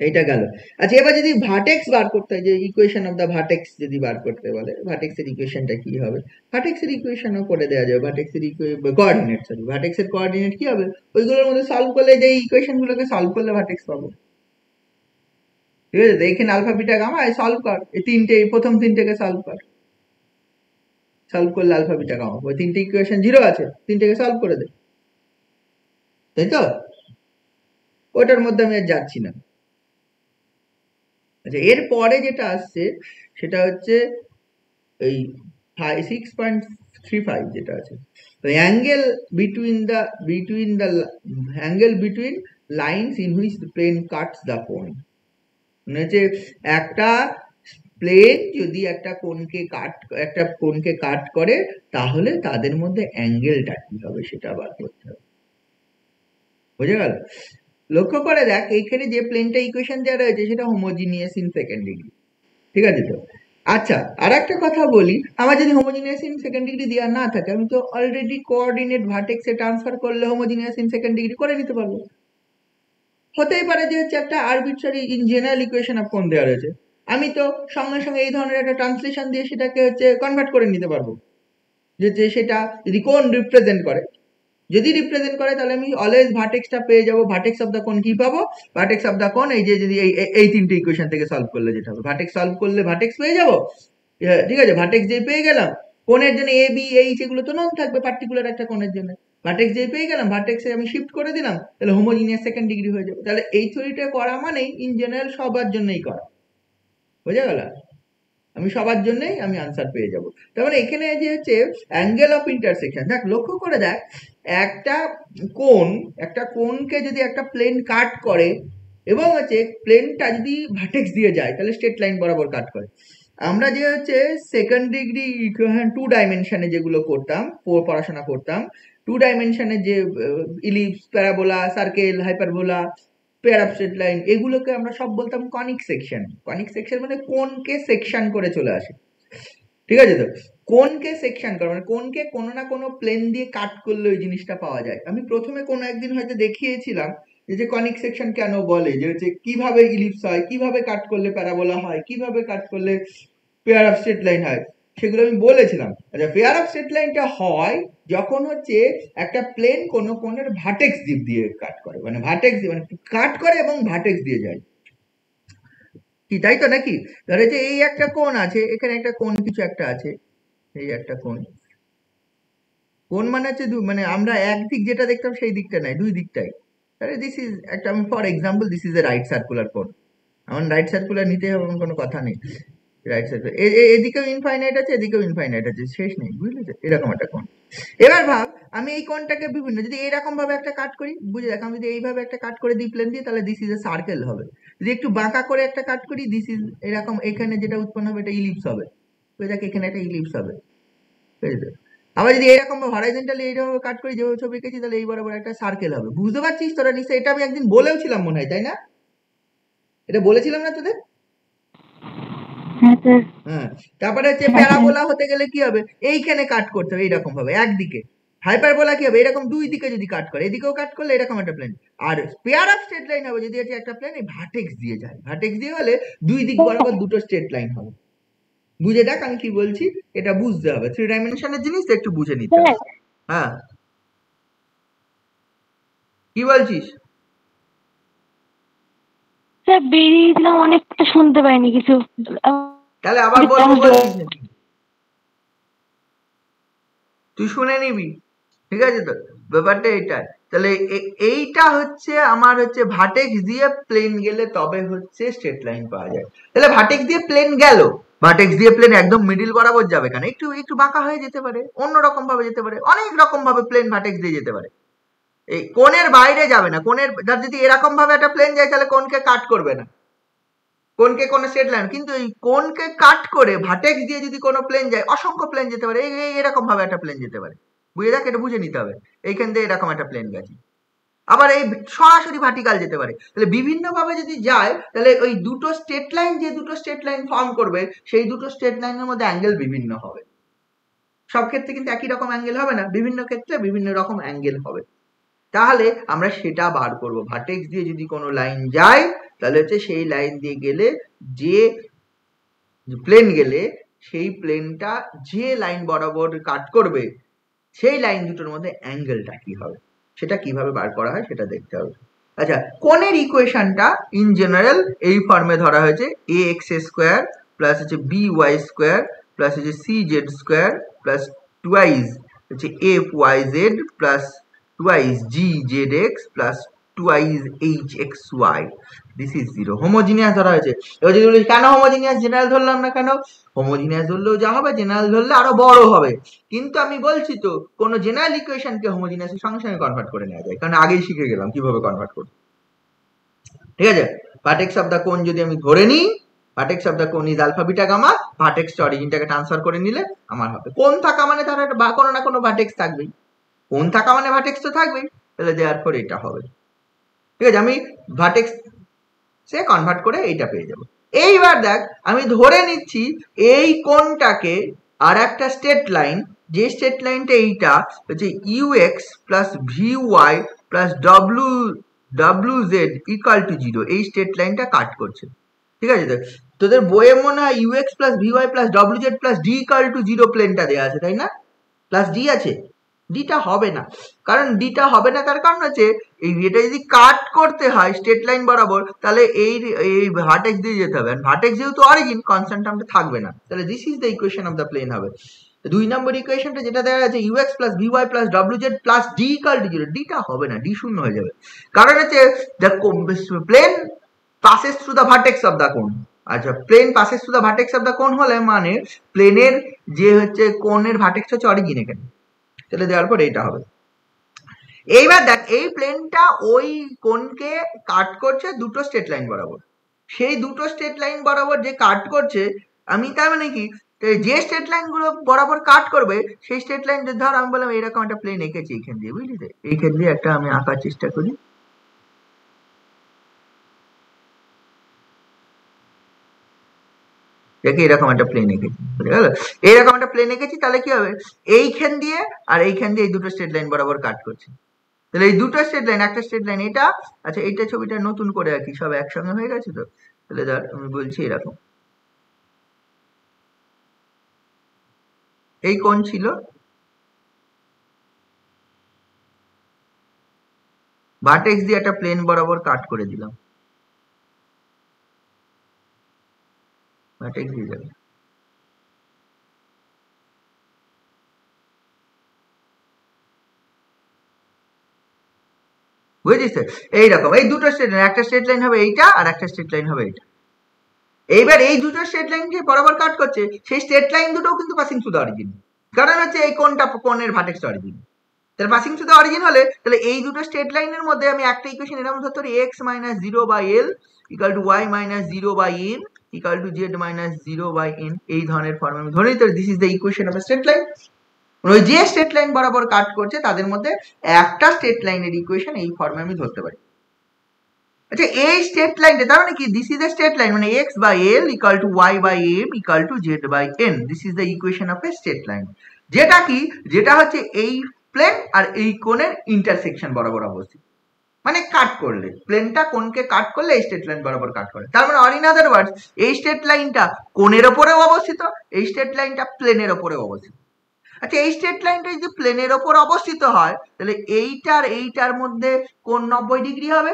এইটা গেল। আচ্ছা, এবার যদি ভার্টেক্স বার করতে হয়, যে ইকুয়েশন অফ দা ভার্টেক্স যদি বার করতে বলে, ভার্টেক্সের ইকুয়েশনটা কি হবে? ভার্টেক্সের ইকুয়েশনও করে দেওয়া যাবে। ভার্টেক্সের কোঅর্ডিনেট, সরি, ভার্টেক্সের কোঅর্ডিনেট কি হবে? ওইগুলোর মধ্যে সলভ করলে, যে ইকুয়েশন গুলোকে সলভ করলে ভার্টেক্স পাবো, ঠিক আছে? তো এখানে আলফা বিটা গামা সলভ কর, এই তিনটে, প্রথম তিনটেকে সলভ কর, সলভ করলে আলফা বিটা গামা, ওই তিনটে ইকুয়েশন জিরো আছে, তিনটেকে সলভ করে দে, তাই তো? ওটার মধ্যে আমি আর যাচ্ছি না। আচ্ছা, এর পরে যেটা আসছে সেটা হচ্ছে এই 6.35 যেটা আছে, তো angle between lines in which the plane cuts the cone. মানে হচ্ছে একটা প্লেন যদি একটা কোণকে কাট করে, তাহলে তাদের মধ্যে অ্যাঙ্গেলটা কি হবে সেটা বার করতে হবে। বুঝে গেল? লক্ষ্য করে দেখ, এইখানে যে প্লেনটা ইকুয়েশন দেওয়া রয়েছে সেটা হোমোজিনিয়াস ইন সেকেন্ড ডিগ্রি, ঠিক আছে তো? আচ্ছা, আর একটা কথা বলি, আমার যদি হোমোজিনিয়াস ইন সেকেন্ড ডিগ্রি দেওয়া না থাকে, আমি তো অলরেডি কোঅর্ডিনেট ভার্টেক্সে ট্রান্সফার করলে হোমোজিনিয়াস ইন সেকেন্ড ডিগ্রি করে নিতে পারবো। হতেই পারে যে হচ্ছে একটা arbitrary in general equation of কোণ দেওয়া রয়েছে, আমি তো সঙ্গে সঙ্গে এই ধরনের একটা ট্রান্সলেশন দিয়ে সেটাকে হচ্ছে কনভার্ট করে নিতে পারবো, যে সেটা যদি কোণ রিপ্রেজেন্ট করে, যদি রিপ্রেজেন্ট করে তাহলে আমি অলওয়েজ ভার্টেক্সটা পেয়ে যাবো। ভার্টেক্স অফ দা কোণ কি পাবো? ভার্টেক্স অফ দা কোণ এই যে যদি এই তিনটে ইকুয়েশন থেকে সলভ করলে যেটা হবে, ভার্টেক্স সলভ করলে ভার্টেক্স পেয়ে যাবো, ঠিক আছে? ভার্টেক্স যে পেয়ে গেলাম, কোণের জন্য এ বি এইচ এগুলো তো নন থাকবে পার্টিকুলার একটা কোণের জন্য, ভার্টেক্স যে পেয়ে গেলাম, ভার্টেক্সে আমি শিফট করে দিলাম, তাহলে হোমোজিনিয়াস সেকেন্ড ডিগ্রি হয়ে যাবে। তাহলে এই থিওরিটা করা মানেই ইন জেনারেল সবার জন্যই করা, বুঝা গেল? আমি সবার জন্যই আমি আনসার পেয়ে যাব। তার মানে এখানে যে হচ্ছে অ্যাঙ্গেল অফ ইন্টারসেকশন, দেখ লক্ষ্য করে দেখ, একটা কোণকে যদি একটা প্লেন কাট করে এবং হচ্ছে প্লেনটা যদি ভার্টেক্স দিয়ে যায়, তাহলে স্ট্রেট লাইন বরাবর কাট করে। আমরা যে হচ্ছে সেকেন্ড ডিগ্রি 2 ডাইমেনশনে যেগুলো করতাম, পড়াশোনা করতাম, 2 ডাইমেনশনে যে ellipse, parabola, circle, hyperbola, pair of straight line, এগুলোকে আমরা সব বলতাম কনিক সেকশন। কনিক সেকশন মানে কোণকে সেকশন করে চলে আসে, ঠিক আছে তো? কোণকে সেকশন করা মানে কোণকে কোনো না কোনো প্লেন দিয়ে কাট করলে ওই জিনিসটা পাওয়া যায়। আমি প্রথমে কোনো একদিন হয়তো দেখিয়েছিলাম যে কনিক সেকশন কেন বলে, যে হচ্ছে কিভাবে ইলিপস হয়, কিভাবে কাট করলে প্যারাবোলা হয়, কিভাবে কাট করলে পেয়ার অফ স্ট্রেট লাইন হয়, সেগুলো আমি বলেছিলাম। আচ্ছা, পেয়ার অফ স্ট্রেট লাইনটা হয় যখন হচ্ছে একটা প্লেন কোনো কোণের ভার্টেক্স দিক দিয়ে কাট করে, মানে ভার্টেক্স মানে কাট করে এবং ভার্টেক্স দিয়ে যায়, কি তাই তো নাকি? ধরে যে এই একটা কোণ আছে, এখানে একটা কোণ কিছু একটা আছে, এই একটা কোণ, কোণ মানে হচ্ছে মানে আমরা একদিক যেটা দেখতাম সেই দিকটা নাই, দুই দিকটাই। তাহলে দিস ইজ একটা, আমি for example this is A right circular কোণ, আমার রাইট সার্কুলার নিতে হবে এমন কোনো কথা নেই। রাইট সার্কুলার এদিকেও ইনফাইনাইট আছে, এদিকেও ইনফাইনাইট আছে, শেষ নেই, বুঝলি তো? এরকম একটা কোণ। এবার ভাব, আমি এই কোণটাকে বিভিন্ন যদি এরকম ভাবে একটা কাট করি, বুঝে দেখ, আমি যদি এইভাবে একটা কাট করে দিই প্লেন দিয়ে, তাহলে দিস ইজ এ সার্কেল হবে। যদি একটু বাঁকা করে একটা কাট করি, দিস ইজ এরকম, এখানে যেটা উৎপন্ন হবে এটা ইলিপস হবে, বুঝে দেখ, এখানে একটা ইলিপস হবে, বুঝলি? আবার যদি এরকম হরাইজন্টালি এইরকম কাট করি, যেভাবে ছবি এঁকেছি, তাহলে এই বরাবর একটা সার্কেল হবে। বুঝতে পারছিস তোরা নিশ্চয়ই? এটা আমি একদিন বলেও ছিলাম মনে হয়, তাই না? এটা বলেছিলাম না তোদের? হ্যাঁ। তারপরে হচ্ছে প্যারাবোলা হতে গেলে কি হবে, এইখানে কাট করতে হবে এইরকম ভাবে একদিকে। হাইপারবোলা কি হবে, এরকম দুই দিকে যদি কাট করে, এদিকেও কাট করলে এরকম একটা প্লেন। আর পেয়ার অফ স্ট্রেট লাইন হবে যদি হচ্ছে একটা প্লেন এই ভার্টেক্স দিয়ে যায়, ভার্টেক্স দিয়ে হলে দুই দিক বরাবর দুটো স্ট্রেট লাইন হবে। বুঝে দেখ আমি কি বলছি, এটা বুঝতে হবে, 3 ডাইমেনশনের জিনিস তো একটু বুঝে নিতে হবে। হ্যাঁ, কি বলছিস? স্যার বেরিয়েছিলাম, অনেকটা শুনতে পাইনি কিছু। তাহলে আবার বলবো বলছিস নাকি? তুই শুনে নিবি, ঠিক আছে তো? ব্যাপারটা এটাই। তাহলে এইটা হচ্ছে আমার হচ্ছে ভার্টেক্স দিয়ে প্লেন গেলে তবে হচ্ছে স্ট্রেট লাইন পাওয়া যায়। তাহলে ভার্টেক্স দিয়ে প্লেন গেল, ভার্টেক্স দিয়ে প্লেন একদম মিডিল বরাবর যাবে কেন, একটু একটু বাঁকা হয়ে যেতে পারে, অন্য রকম ভাবে যেতে পারে, অনেক রকম ভাবে প্লেন ভার্টেক্স দিয়ে যেতে পারে, এই কোণের বাইরে যাবে না। কোণের যদি এরকম ভাবে একটা প্লেন যায় তাহলে কোণকে কাট করবে না, কোণকে কোনো স্ট্রেট লাইন, কিন্তু এই কোণকে কাট করে ভার্টেক্স দিয়ে যদি কোনো প্লেন যায়, অসংখ্য প্লেন যেতে পারে, এরকম ভাবে একটা প্লেন যেতে পারে, বুঝে দেখ, এটা বুঝে নিতে হবে। এইখান দিয়ে এরকম একটা প্লেন গেছে, আবার এই সরাসরি ভার্টিক্যাল যেতে পারে। তাহলে বিভিন্ন ভাবে যদি যায় তাহলে ওই দুটো স্ট্রেট লাইন, যে দুটো স্ট্রেট লাইন ফর্ম করবে সেই দুটো স্ট্রেট লাইনের মধ্যে অ্যাঙ্গেল বিভিন্ন হবে। সব ক্ষেত্রে কিন্তু একই রকম অ্যাঙ্গেল হবে না, বিভিন্ন ক্ষেত্রে বিভিন্ন রকম অ্যাঙ্গেল হবে। তাহলে আমরা সেটা বার করব। ভার্টেক্স দিয়ে যদি কোনো লাইন যায় তাহলে হচ্ছে সেই লাইন দিয়ে গেলে, যে প্লেন গেলে সেই প্লেনটা যে লাইন বরাবর কাট করবে সেই লাইন দুটোর মধ্যে অ্যাঙ্গেলটা কি হবে, সেটা কিভাবে বার করা হয় সেটা দেখতে হবে। আচ্ছা, কোণের ইকুয়েশনটা ইন জেনারেল এই ফর্মে ধরা হয়েছে, এ এক্স স্কোয়ার প্লাস হচ্ছে বি ওয়াই স্কোয়ার প্লাস হচ্ছে C Z square plus twice হচ্ছে F Y Z plus twice G Z x plus twice H x Y, this is zero. Homogeneous ধরা হয়েছে। এবার যদি বলি কেন হোমোজিনিয়াস, জেনারেল ধরলাম না কেন? হোমোজিনিয়াস ধরলেও যা হবে, জেনারেল ধরলে আরো বড় হবে। কিন্তু আমি বলছি তো, কোনো জেনারেল ইকুয়েশনকে হোমোজিনিয়াসের সঙ্গে সঙ্গে কনভার্ট করে নেওয়া যায়, কারণ আগেই শিখে গেলাম কিভাবে কনভার্ট করতে। ঠিক আছে, ভার্টেক্স অফ দ্য কোণ যদি আমি ধরে নিই, vertex of the cone is alpha beta gamma, vertex অরিজিনটাকে ট্রান্সফার করে নিলে আমার হবে। কোণ থাকা মানে তার বা কোনো না কোনো ভার্টেক্স থাকবেই, কোণ থাকা মানে ভার্টেক্স তো থাকবেই, তাহলে দেওয়ার পর এটা হবে। ঠিক আছে, আমি ভার্টেক্স সে কনভার্ট করে এইটা পেয়ে যাব। এইবার দেখ, আমি ধরে নিচ্ছি এই কোণটাকে আর একটা স্ট্রেট লাইন, যে স্ট্রেট লাইনটা এইটা হচ্ছে u x plus V Y plus W z equal to zero, এই স্ট্রেট লাইনটা কাট করছে। ঠিক আছে, দেখ তোদের বইয়ে মনে হয় u x plus V Y plus W Z plus D equal to zero প্লেনটা দেওয়া আছে, তাই না? প্লাস ডি আছে, ডিটা হবে না। কারণ ডিটা হবে না তার কারণ হচ্ছে এই এটা যদি কাট করতে হয় স্ট্রেট লাইন বরাবর, তাহলে এই ভার্টেক্স দিয়ে যেতে হবে, ভার্টেক্স যেহেতু অরিজিন, কনস্ট্যান্ট টার্মটা থাকবে না, তাহলে this is the equation of the plane হবে। 2 নম্বর ইকুয়েশনটা যেটা দেওয়া আছে U x plus V Y plus W Z plus D equal to zero, ডিটা হবে না, ডি শূন্য হয়ে যাবে। কারণ হচ্ছে the plane passes through the vertex of the cone। আচ্ছা, plane passes through the vertex of the cone হলে মানে প্লেনের যে হচ্ছে কোণের ভার্টেক্স হচ্ছে অরিজিন এখানে, তাহলে দেওয়ার পর এইটা হবে। এইবার দেখ, এই প্লেনটা ওই কোণকে কাট করছে দুটো স্ট্রেট লাইন বরাবর, সেই দুটো স্ট্রেট লাইন বরাবর যে কাট করছে, আমি তার মানে কি, যে স্ট্রেট লাইন গুলো বরাবর কাট করবে সেই স্ট্রেট লাইন, ধর আমি বললাম এরকম একটা প্লেন এঁকেছি এইখান দিয়ে, বুঝলি তো, এইখান দিয়ে একটা আমি আঁকার চেষ্টা করি। দেখি এরকম একটা প্লেন এঁকেছি, বুঝে গেল? এইরকম একটা প্লেন এঁকেছি, তাহলে কি হবে, এইখান দিয়ে আর এইখান দিয়ে এই দুটো স্ট্রেট লাইন বরাবর কাট করছে, তাহলে এই দুটো স্ট্রেট লাইন, একটা স্ট্রেট লাইন এটা, আচ্ছা এইটা ছবিটা নতুন করে আঁকি, সব একসঙ্গে হয়ে গেছে তো, তাহলে ধর আমি বলছি এরকম, এই কোণ ছিল, ভার্টেক্স দিয়ে একটা প্লেন বরাবর কাট করে দিলাম, ভার্টেক্স দিয়ে যাবে, বুঝেছিস? এইরকম এই দুটো স্ট্রেট লাইন, একটা স্ট্রেট লাইন হবে এইটা আর একটা স্ট্রেট লাইন হবে এইটা। এইবার এই দুটো স্ট্রেট লাইন যে বরাবর কাট করছে সেই স্ট্রেট লাইন দুটোও কিন্তু পাসিং থ্রু দ্য অরিজিন, কারণ হচ্ছে এই কোণটা কোণের ভার্টেক্স অরিজিন, তাহলে পাসিং থ্রু দ্য অরিজিন হলে তাহলে এই দুটো স্ট্রেট লাইনের মধ্যে আমি একটা ইকুয়েশন এরকম ধরতে পারি, x minus zero by L equal to y minus zero by n equal to z minus zero by n, এই ধরনের ফর্মে আমি ধরে নিতে পারি this is the equation of straight line. ওই যে স্ট্রেট লাইন বরাবর কাট করছে তাদের মধ্যে একটা স্ট্রেট লাইনের ইকুয়েশন এই ফর্মে আমি ধরতে পারি। আচ্ছা, এই স্ট্রেট লাইনটা তার মানে কি, this is a straight line, মানে X by L equal to Y by M equal to Z by N, this is the equation of a straight line. যেটা কি, যেটা হচ্ছে এই প্লেন আর এই কোণের ইন্টারসেকশন বরাবর অবস্থিত, মানে কাট করলে প্লেনটা কোণকে কাট করলে এই স্ট্রেট লাইন বরাবর কাট করে, তার মানে অর ইন আদার ওয়ার্ডস এই স্ট্রেট লাইনটা কোণের ওপরেও অবস্থিত, এই স্ট্রেট লাইনটা প্লেনের ওপরেও অবস্থিত। আচ্ছা, এই স্ট্রেট লাইনটা যদি প্লেনের ওপর অবস্থিত হয় তাহলে এইটার মধ্যে কোণ 90 ডিগ্রি হবে।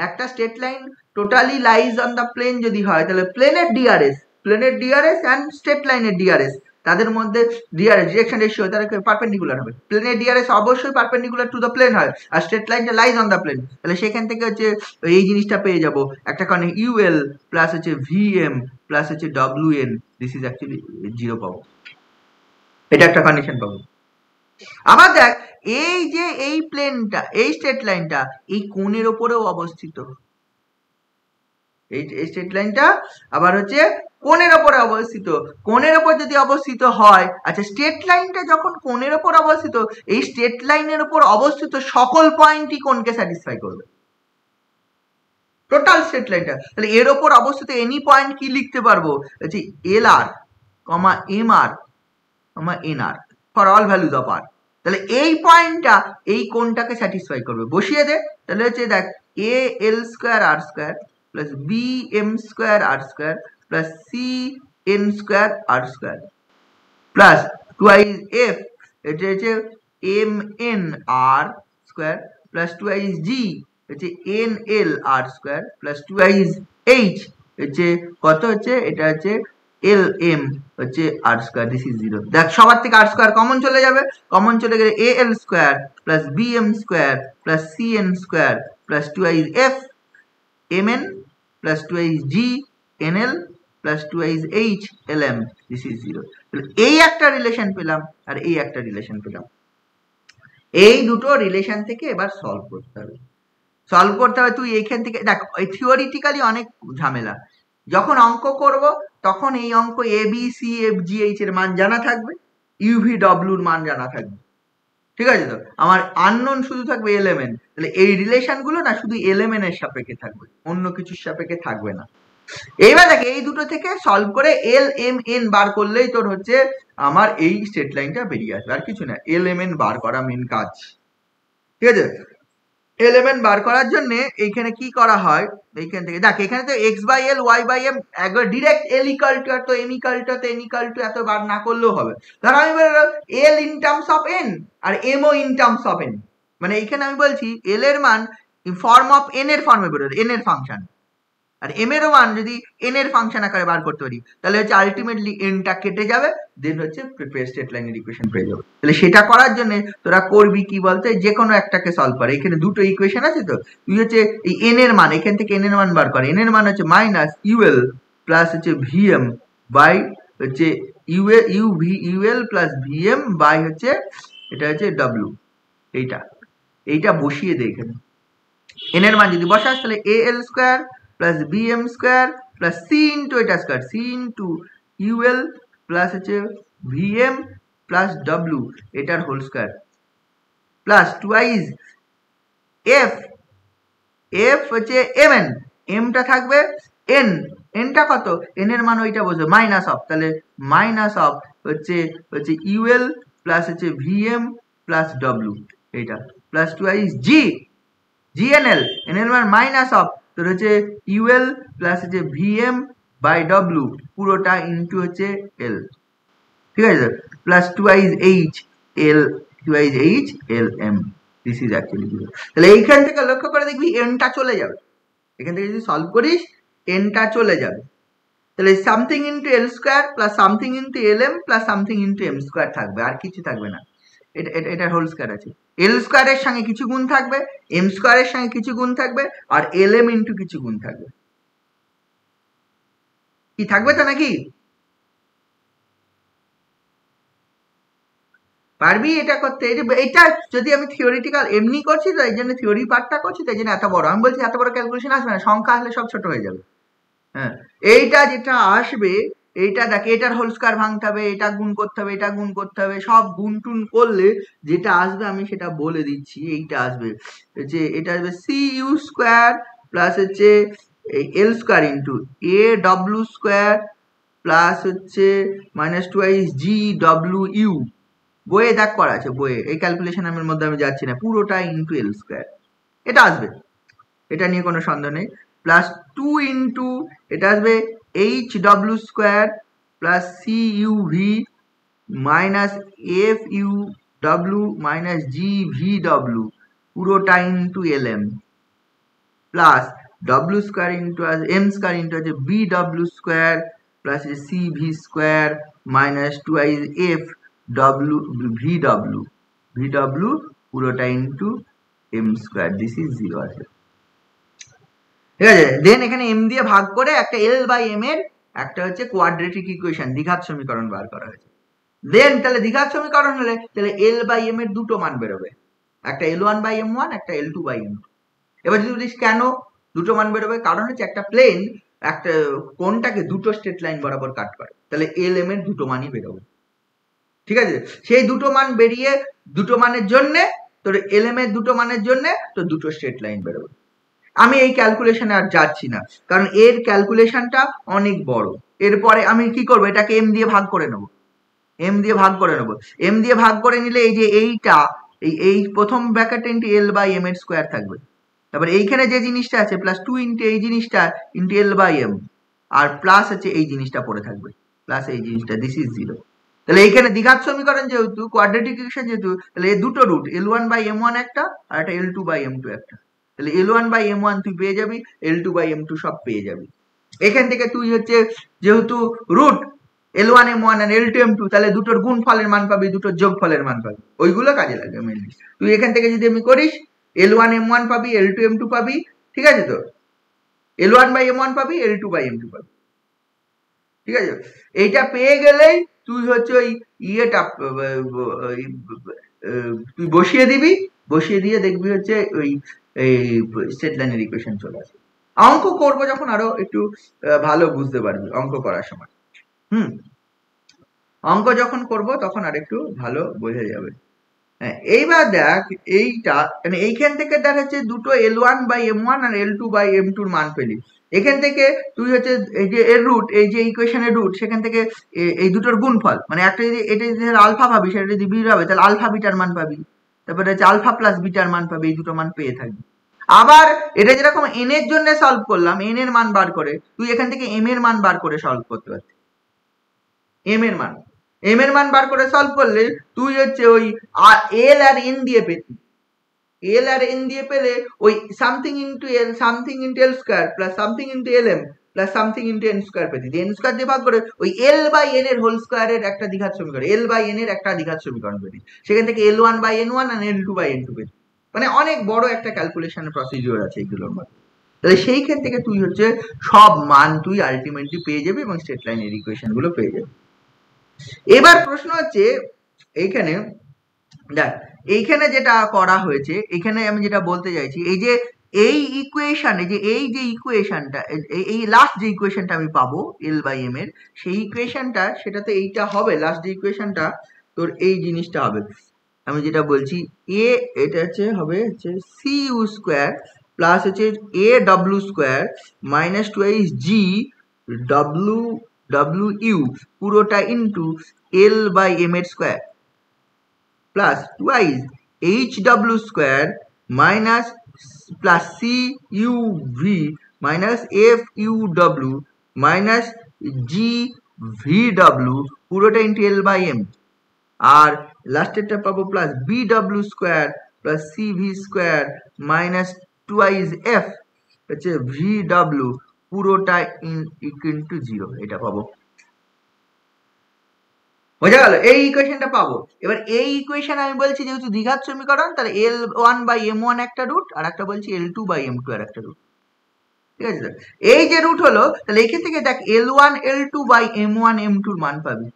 একটা straight line totally lies on the plane যদি হয় তাহলে প্লেনের ডিআরএস অ্যান্ড স্ট্রেট লাইনের ডিআরএস তাদের মধ্যে ডিরেকশন রেশিও তারা পারপেন্ডিকুলার হবে। প্লেনের ডিআরএস অবশ্যই পারপেন্ডিকুলার টু দ্য প্লেন হয়, আর স্ট্রেট লাইনটা লাইজ অন দ্য প্লেন। তাহলে সেখান থেকে হচ্ছে এই জিনিসটা পেয়ে যাব, একটা কারণে ইউএল প্লাস হচ্ছে ভিএম প্লাস হচ্ছে ডব্লিউএন, দিস ইজ অ্যাকচুয়ালি 0 পাবো, এটা একটা কন্ডিশন পাবো। আবার দেখ এই যে এই প্লেনটা, এই স্ট্রেট লাইনটা এই কোণের ওপরেও অবস্থিত, এই স্ট্রেট লাইনটা আবার হচ্ছে কোণের ওপরে অবস্থিত। কোণের ওপর যদি অবস্থিত হয়, আচ্ছা স্ট্রেট লাইনটা যখন কোণের ওপর অবস্থিত, এই স্ট্রেট লাইনের উপর অবস্থিত সকল পয়েন্টই কোণকে স্যাটিসফাই করবে, টোটাল স্ট্রেট লাইনটা। তাহলে এর ওপর অবস্থিত এনি পয়েন্ট কি লিখতে পারবো, হচ্ছে L R comma M R comma N R for all values of R. তাহলে এই পয়েন্টটা এই কোণটাকে স্যাটিসফাই করবে, বসিয়ে দে। তাহলে হচ্ছে দেখ A L square R square plus B M square R square plus C N square R square plus twice F, এটা হচ্ছে M N R square plus twice G হচ্ছে N L R square plus twice H হচ্ছে কত হচ্ছে, এটা হচ্ছে এল এম হচ্ছে আর স্কোয়ার, দিস ইজ 0। দেখ সবার থেকে আর স্কোয়ার কমন চলে যাবে, কমন চলে গেলে A L square plus B M square plus C N square plus twice F M N plus twice G N L plus twice H L M, this is 0। এই একটা রিলেশন পেলাম আর এই একটা রিলেশন পেলাম। এই দুটো রিলেশন থেকে এবার সলভ করতে হবে। সলভ করতে হবে তুই এইখান থেকে দেখ, থিওরিটিক্যালি অনেক ঝামেলা। যখন অঙ্ক করব তখন এই অঙ্ক A B C F G H এর মান জানা থাকবে, ইউভি ডব্লিউর মান জানা থাকবে, ঠিক আছে? তো আমার আননোন শুধু থাকবে এলএমএন। তাহলে এই রিলেশন গুলো না শুধু এলএমএন এর সাপেক্ষে থাকবে, অন্য কিছুর সাপেক্ষে থাকবে না। এইবার দেখ এই দুটো থেকে সলভ করে এল এম এন বার করলেই তোর হচ্ছে আমার এই স্ট্রেট লাইনটা বেরিয়ে আসবে, আর কিছু না। এল এম এন বার করা মেন কাজ, ঠিক আছে? এলিমেন্ট বার করার জন্য এইখানে কি করা হয়, এইখান থেকে দেখ এখানে তো x by l y by m একবার ডিরেক্ট এল ইকাল টু এত, এম ইকাল টু এত, এন ইকাল টু এত বার না করলেও হবে। ধর আমি বললাম l in terms of n আর এম ও ইন টার্মস অফ এন, মানে এইখানে আমি বলছি এল এর মান ফর্ম অফ এন এর ফর্মে বেরোবে, এন এর ফাংশন, আর এম এর মান যদি এন এর ফাংশন আকারে বার করতে পারি তাহলে হচ্ছে আলটিমেটলি এনটা কেটে যাবে, দেন হচ্ছে প্রিপেয়ার স্টেট লাইনের ইকুয়েশন পেয়ে যাবে। তাহলে সেটা করার জন্য তোরা করবি কি বলতে, যে কোনো একটাকে সলভ করে। এখানে দুটো ইকুয়েশন আছে, তো তুই হচ্ছে এই এন এর মান, এখান থেকে এন এর মান বার করে। এন এর মান হচ্ছে মাইনাস ইউএল প্লাস হচ্ছে ভিএম বাই হচ্ছে ইউএল প্লাস ভিএম বাই হচ্ছে এটা হচ্ছে ডব্লিউ। এইটা বসিয়ে দে এখানে। এন এর মান যদি বসাস তাহলে A L square plus B M square plus C into এটা square, C into U L plus হচ্ছে ভিএম প্লাস ডব্লিউ এটার whole square plus twice F, F হচ্ছে এম এন, এমটা থাকবে এন, এনটা কত, এন এর মান ওইটা বসবে মাইনাস অফ, তাহলে মাইনাস অফ হচ্ছে ইউএল প্লাস হচ্ছে ভিএম প্লাস ডব্লিউ এইটা plus twice G G N L, N এর মান মাইনাস অফ তোর হচ্ছে ইউএল প্লাস হচ্ছে ভিএম বাই ডব্লিউ পুরোটা ইন্টু হচ্ছে এল, ঠিক আছে? Plus twice H l, twice H L M, this is actually 0। তাহলে এইখান থেকে লক্ষ্য করে দেখবি এনটা চলে যাবে, এখান থেকে যদি সলভ করিস এনটা চলে যাবে। তাহলে something into L square plus something into L M plus something into M square থাকবে, আর কিছু থাকবে না। এটা হোল স্কোয়ার আছে, এল স্কোয়ারের সঙ্গে কিছু গুণ থাকবে, এম স্কোয়ারের সঙ্গে কিছু গুণ থাকবে, আর এল এম ইন্টু কিছু গুণ থাকবে, কি থাকবে তো নাকি? পারবি এটা করতে? এটা যদি আমি থিওরিটিক্যাল এমনি করছি তো এই জন্য থিওরি পার্টটা করছি, তাই জন্য এত বড় আমি বলছি, এত বড় ক্যালকুলেশন আসবে না, সংখ্যা আসলে সব ছোট হয়ে যাবে। হ্যাঁ, এইটা যেটা আসবে এইটা দেখ, এটার হোল স্কোয়ার ভাঙতে হবে, এটা গুণ করতে হবে, এটা গুণ করতে হবে, সব গুণ টুন করলে যেটা আসবে আমি সেটা বলে দিচ্ছি। এইটা আসবে যে এটা আসবে সি ইউ স্কোয়ার প্লাস হচ্ছে L square into A W square plus হচ্ছে minus twice G W U, বইয়ে দেখ করা আছে, বইয়ে, এই ক্যালকুলেশনের মধ্যে আমি যাচ্ছি না, পুরোটা ইন্টু এল স্কোয়ার এটা আসবে, এটা নিয়ে কোনো সন্দেহ নেই। প্লাস 2 ইন্টু এটা আসবে H W square plus C U V minus F U W minus G V W পুরোটা into L M plus W square into M square into আছে B W square plus C V square minus 2i F W V W পুরোটা into M square, this is 0 আছে। ঠিক আছে, দেন এখানে এম দিয়ে ভাগ করে একটা এল বাই এম এর একটা হচ্ছে কোয়াড্রেটিক ইকুয়েশন, দ্বিঘাত সমীকরণ বার করা হয়েছে। দেন তাহলে দ্বিঘাত সমীকরণ হলে তাহলে এল বাই এম এর দুটো মান বেরোবে, একটা L1 বাই M1, একটা L2 বাই M2। এবার যদি বলিস কেন দুটো মান বেরোবে, কারণ হচ্ছে একটা প্লেন একটা কোনটাকে দুটো স্ট্রেট লাইন বরাবর কাট করে, তাহলে এল এম এর দুটো মানই বেরোবে। ঠিক আছে, সেই দুটো মান বেরিয়ে দুটো মানের জন্য তোর এল এম এর দুটো মানের জন্য তো দুটো স্ট্রেট লাইন বেরোবে। আমি এই ক্যালকুলেশনে আর যাচ্ছি না, কারণ এর ক্যালকুলেশনটা অনেক বড়। এরপরে আমি কি করবো, এটাকে এম দিয়ে ভাগ করে নেবো, এম দিয়ে ভাগ করে নেবো। এম দিয়ে ভাগ করে নিলে এই যে এইটা এই প্রথম ব্র্যাকেটে ইন্টু এল বাই এম এর স্কোয়ার থাকবে, তারপর এইখানে যে জিনিসটা আছে প্লাস 2 ইন্টু এই জিনিসটা ইন্টু এল বাই এম, আর প্লাস হচ্ছে এই জিনিসটা পড়ে থাকবে, প্লাস এই জিনিসটা, দিস ইজ 0। তাহলে এইখানে দ্বিঘাত সমীকরণ যেহেতু, কোয়াড্রেটিক ইকুয়েশন যেহেতু, তাহলে এই দুটো রুট L1 বাই M1 একটা আর একটা L2 বাই M2 একটা, তাহলে L1 বাই M1 তুই পেয়ে যাবি, L2 বাই M2 সব পেয়ে যাবি। এখান থেকে তুই হচ্ছে যেহেতু রুট L1 M1 আর L2 M2, তাহলে দুটোর গুণ ফলের মান পাবি, দুটোর যোগ ফলের মান পাবি, ওইগুলো কাজে লাগবে মেনলি। তুই এখান থেকে যদি আমি করিস L1 M1 পাবি, L2 M2 পাবি, ঠিক আছে, তো L1 বাই M1 পাবি, L2 বাই M2 পাবি। ঠিক আছে, এইটা পেয়ে গেলেই তুই হচ্ছে ওই ইয়েটা তুই বসিয়ে দিবি, বসিয়ে দিয়ে দেখবি হচ্ছে ওই স্ট্রেট লাইনের ইকুয়েশন চলে আসে। অঙ্ক করবো যখন আরো একটু ভালো বুঝতে পারবি অঙ্ক করার সময়। অঙ্ক যখন করব তখন আর একটু ভালো বোঝা যাবে। হ্যাঁ, এইবার দেখ এইটা, মানে এইখান থেকে দেখ হচ্ছে দুটো L1 by M1 R L2 by M2 এর মান পেলি। এখান থেকে তুই হচ্ছে এই যে এর রুট, এই যে ইকুয়েশনের রুট, সেখান থেকে এই দুটোর গুণফল, মানে একটা যদি এটা যদি আলফা ভাবি, সেটা যদি বিটা হবে, তাহলে আলফা বিটার মান পাবি, তারপরে হচ্ছে আলফা প্লাস বিটার মান পাবি, এই দুটো মান পেয়ে থাকবি। আবার এটা যেরকম এন এর জন্য সলভ করলাম, এন এর মান বার করে তুই এখান থেকে এম এর মান বার করে সলভ করতে পারছিস। এম এর মান বার করে সলভ করলে তুই হচ্ছে ওই এল আর এন দিয়ে পেতি, এল আর এন দিয়ে পেলে ওই something into L, something into L square plus something into L M plus something into N square পেতি। এন স্কোয়ার দিয়ে ভাগ করে ওই এল বাই এন এর হোল স্কোয়ারের একটা দ্বিঘাত সমীকরণ, এল বাই এন এর একটা দ্বিঘাত সমীকরণ পেতি। সেখান থেকে L1 by N1 R L2 by N2 পেতি। মানে অনেক বড় একটা ক্যালকুলেশনের প্রসিডিওর আছে এইগুলোর মধ্যে। তাহলে সেইখান থেকে তুই হচ্ছে সব মান তুই আলটিমেটলি পেয়ে যাবি এবং স্ট্রেট লাইনের ইকুয়েশন গুলো পেয়ে যাবি। এবার প্রশ্ন হচ্ছে এইখানে দেখ, এইখানে যেটা করা হয়েছে, এখানে আমি যেটা বলতে চাইছি, এই যে এই ইকুয়েশনে যে এই যে ইকুয়েশনটা, এই লাস্ট যে ইকুয়েশনটা আমি পাবো এল বাই এম এর, সেই ইকুয়েশনটা সেটাতে এইটা হবে, লাস্ট যে ইকুয়েশনটা তোর এই জিনিসটা হবে। আমি যেটা বলছি এ, এটা হচ্ছে হবে হচ্ছে সি ইউ স্কোয়ার প্লাস হচ্ছে A W square minus 2 G W W U পুরোটা ইন্টু এল বাই এম এর square plus 2 H W square minus plus C U V minus F U W minus G V W পুরোটা ইন্টু এল বাই এম, আর লাস্টেরটা পাবো plus B W square plus C V square minus 2 F হচ্ছে ভি ডব্লিউ পুরোটা ইনটু 0, এটা পাবো। বোঝা গেল, এই ইকুয়েশনটা পাবো। এবার এই ইকুয়েশন আমি বলছি যেহেতু দ্বিঘাত সমীকরণ, তাহলে L1 বাই M1 একটা রুট, আর একটা বলছি L2 বাই M2 আর একটা রুট। ঠিক আছে, এই যে রুট হলো, তাহলে এখান থেকে দেখ L1 L2 by M1 M2 এর মান পাবি,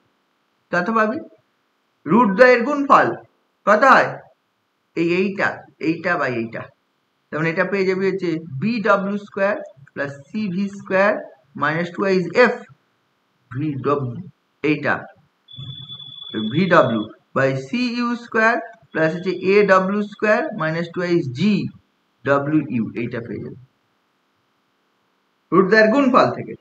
কত পাবি? রুট দ্বয়ের গুণফল কত হয়, এইটা বাই এইটা, যেমন এটা পেয়ে যাবি হচ্ছে B W square plus C V square minus 2 F V W, এইটা V W by C U square plus হচ্ছে A W square minus 2 G W U, এইটা পেয়ে যাবে রুট দ্বয়ের গুণফল থেকে।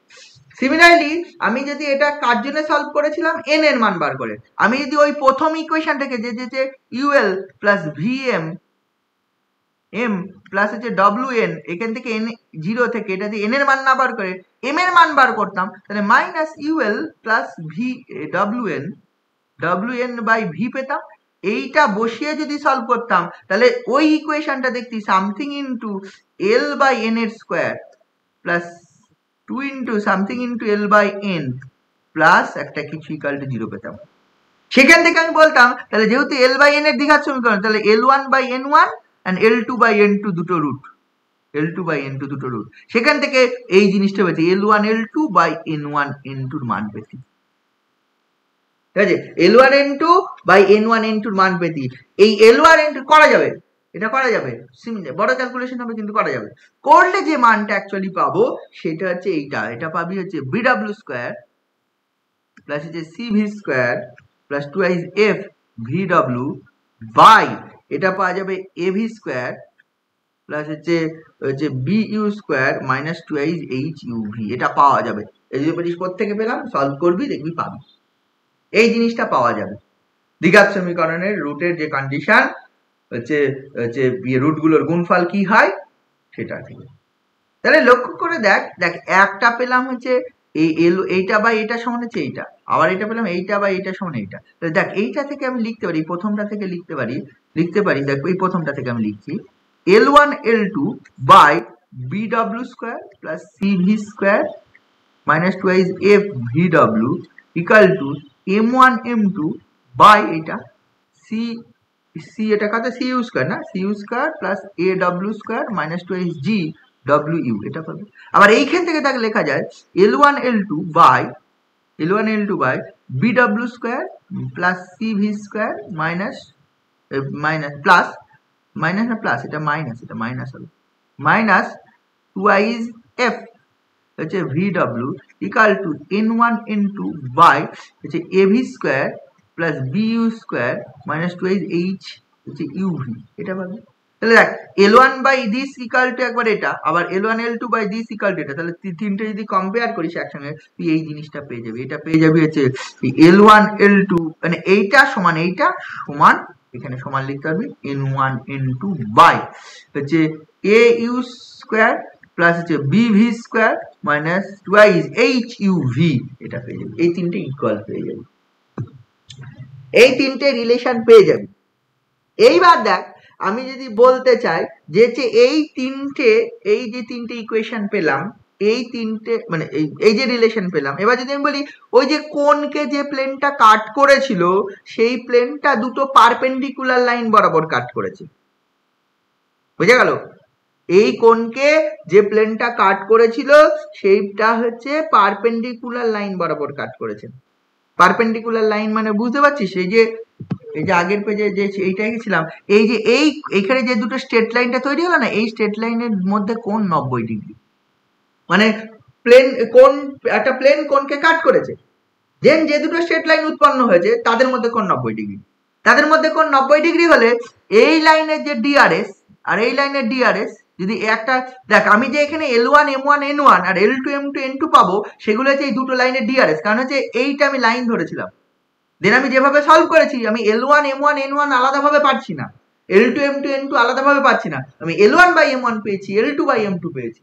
সিমিলারলি আমি যদি এটা কার জন্য সলভ করেছিলাম, এন এর মান বার করে, আমি যদি ওই প্রথম ইকুয়েশন থেকে যে ul plus vm m plus হচ্ছে ডব্লিউ এন, এখান থেকে এন 0 থেকে এটা দিয়ে এন এর মান না বার করে এম এর মান বার করতাম, তাহলে minus U L plus V W N by V পেতাম। এইটা বসিয়ে যদি সলভ করতাম তাহলে ওই ইকুয়েশনটা দেখতি something into L by N এর square plus 2 into something into L by N plus একটা কিছু ইকুয়াল টু 0 পেতাম। সেখান থেকে আমি বলতাম তাহলে যেহেতু L বাই N এর দ্বিঘাত সমীকরণ, তাহলে L1 by N1 and L2 by N2 দুটো রুট, L2 বাই N2 দুটো রুট, সেখান থেকে এই জিনিসটা পেয়েছি L1 L2 by N1 N2 এর মান পেতি। ঠিক আছে, L1 N2 by N1 N2 এর মান পেতি। এই L1 N2 করা যাবে, এটা করা যাবে, বড় ক্যালকুলেশন হবে কিন্তু করা যাবে। করলে যে মানটা অ্যাকচুয়ালি পাবো সেটা হচ্ছে এইটা, এটা পাবি হচ্ছে BW স্কয়ার প্লাস হচ্ছে CV square plus 2 F VW by এটা পাওয়া যাবে AV স্কয়ার প্লাস হচ্ছে BU স্কয়ার মাইনাস 2 HUV, এটা পাওয়া যাবে। এই যে বলিস কোত্থেকে পেলাম, সলভ করবি দেখবি পাবি, এই জিনিসটা পাওয়া যাবে। দ্বিঘাত সমীকরণের রুটের যে কন্ডিশন হচ্ছে রুটগুলোর গুণফল কি হয় সেটা থেকে। তাহলে লক্ষ্য করে দেখ, একটা পেলাম হচ্ছে এইটা বা এটা সমান হচ্ছে এইটা, আবার এটা পেলাম এইটা বা এটা সমান এইটা। তাহলে দেখ এইটা থেকে আমি লিখতে পারি, প্রথমটা থেকে লিখতে পারি দেখ এই প্রথমটা থেকে আমি লিখছি L1 L2 by BW square plus CV square minus 2 F VW equal to M1 M2 by এটা C এটা কত CU স্কয়ার না, CU square plus AW square minus 2 G WU, এটা পাবে। আবার এইখান থেকে তাকে লেখা যায় L1 L2 by BW square plus CV square minus plus minus না প্লাস, এটা মাইনাস হবে, মাইনাস 2 F হচ্ছে VW equal to N1 N2 by হচ্ছে AV square plus BU square minus 2H হচ্ছে UV, এটা পাবে। তাহলে দেখ L1 by this equal to একবার এটা, আবার L1 L2 by this equal to এটা, তাহলে তিনটে যদি কম্পেয়ার করিস একসঙ্গে তুই এই জিনিসটা পেয়ে যাবি। এটা পেয়ে যাবি হচ্ছে L1 L2 মানে এইটা সমান এখানে সমান লিখতে পারবি N1 N2 বাই হচ্ছে AU স্কয়ার প্লাস হচ্ছে BV স্কয়ার মাইনাস 2HUV, এটা পেয়ে যাবি। এই তিনটে ইকুয়াল পেয়ে যাবি, এই তিনটে রিলেশন পেয়ে যাবি। এইবার দেখ আমি যদি বলতে চাই যে এই যে তিনটে ইকুয়েশন পেলাম, এই তিনটে মানে এই যে রিলেশন পেলাম, এবার যদি আমি বলি ওই যে কোণকে যে প্লেনটা কাট করেছিল সেই প্লেনটা দুটো পারপেন্ডিকুলার লাইন বরাবর কাট করেছে, বুঝে গেল? এই কোণকে যে প্লেনটা কাট করেছিল সেইটা হচ্ছে পারপেন্ডিকুলার লাইন বরাবর কাট করেছে। পারপেন্ডিকুলার লাইন মানে বুঝতে পারছিস, এই যে আগের পেজে যে এইটা গেছিলাম, এই যে এইখানে যে দুটো স্ট্রেট লাইনটা তৈরি হলো না, এই স্ট্রেট লাইনের মধ্যে কোণ 90 ডিগ্রি, মানে একটা প্লেন কোণকে কাট করেছে, দেন যে দুটো স্ট্রেট লাইন উৎপন্ন হয়েছে তাদের মধ্যে কোণ 90 ডিগ্রি। তাদের মধ্যে কোণ 90 ডিগ্রি হলে এই লাইনের যে ডিআরএস আর এই লাইনের ডিআরএস যদি একটা, দেখ আমি যে এখানে L1 M1 N1 আর L2 M2 N2 পাবো সেগুলো হচ্ছে এই দুটো লাইনের ডিআরএস, কারণ হচ্ছে এইটা আমি লাইন ধরেছিলাম, দেন আমি যেভাবে সলভ করেছি আমি L1 M1 N1 আলাদাভাবে পাচ্ছি না, L2 M2 N2 আলাদাভাবে পাচ্ছি না, আমি L1 বাই M1 পেয়েছি, L2 বাই M2 পেয়েছি,